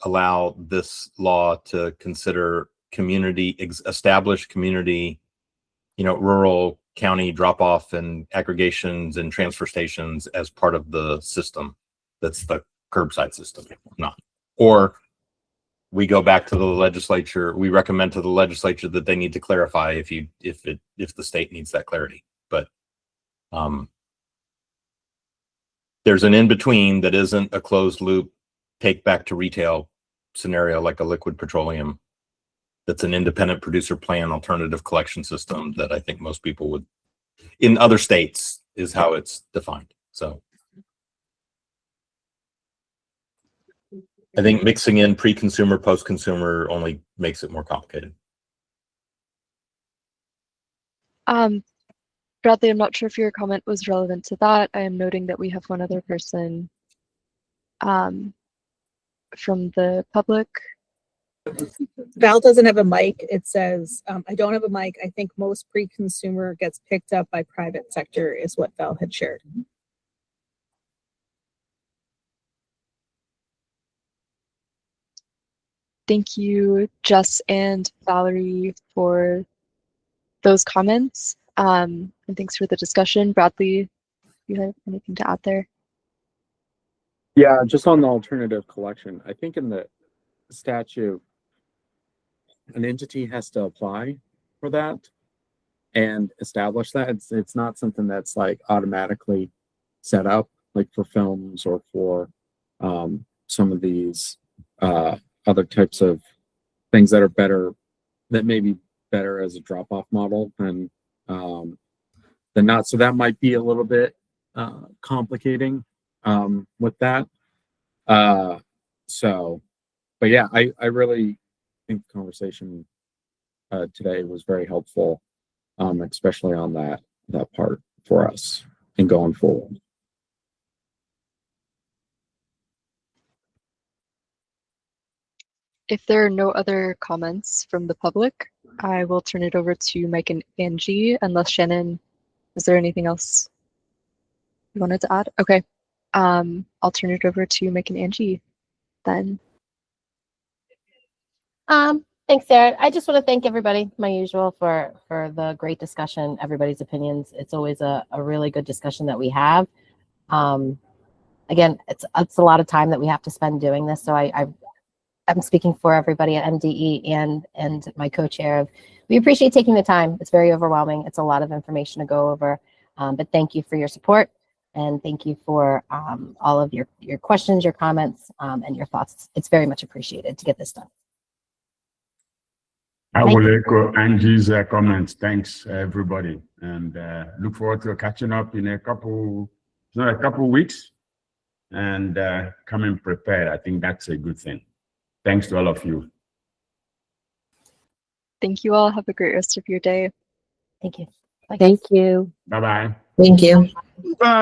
allow this law to consider established community, rural county drop off and aggregations and transfer stations as part of the system that's the curbside system? Not, or we go back to the legislature. We recommend to the legislature that they need to clarify if the state needs that clarity. But there's an in between that isn't a closed loop take back to retail scenario like a liquid petroleum. That's an independent producer plan alternative collection system that I think most people would, in other states, is how it's defined. So I think mixing in pre-consumer, post-consumer only makes it more complicated. Bradley, I'm not sure if your comment was relevant to that. I am noting that we have one other person from the public. Val doesn't have a mic. It says, I don't have a mic. I think most pre-consumer gets picked up by private sector is what Val had shared. Thank you, Jess and Valerie, for those comments. And thanks for the discussion. Bradley, you have anything to add there? Yeah, just on the alternative collection, I think in the statute, an entity has to apply for that and establish that. It's not something that's like automatically set up, like for films or for some of these other types of things that are better, that may be better as a drop-off model than not. So that might be a little bit complicating with that. But yeah, I really think the conversation today was very helpful, especially on that part for us and going forward. If there are no other comments from the public, I will turn it over to Mike and Angie, unless Shannon, is there anything else you wanted to add? Okay, I'll turn it over to Mike and Angie then. Thanks, Sarah. I just want to thank everybody, my usual, for the great discussion, everybody's opinions. It's always a really good discussion that we have. Again, it's a lot of time that we have to spend doing this. So I'm speaking for everybody at MDE and my co-chair. We appreciate taking the time. It's very overwhelming. It's a lot of information to go over, but thank you for your support. And thank you for all of your questions, your comments, and your thoughts. It's very much appreciated to get this done. I will echo Angie's comments. Thanks, everybody. And look forward to catching up in a couple weeks and coming prepared. I think that's a good thing. Thanks to all of you. Thank you all. Have a great rest of your day. Thank you. Thank you. Bye-bye. Thank you. Bye.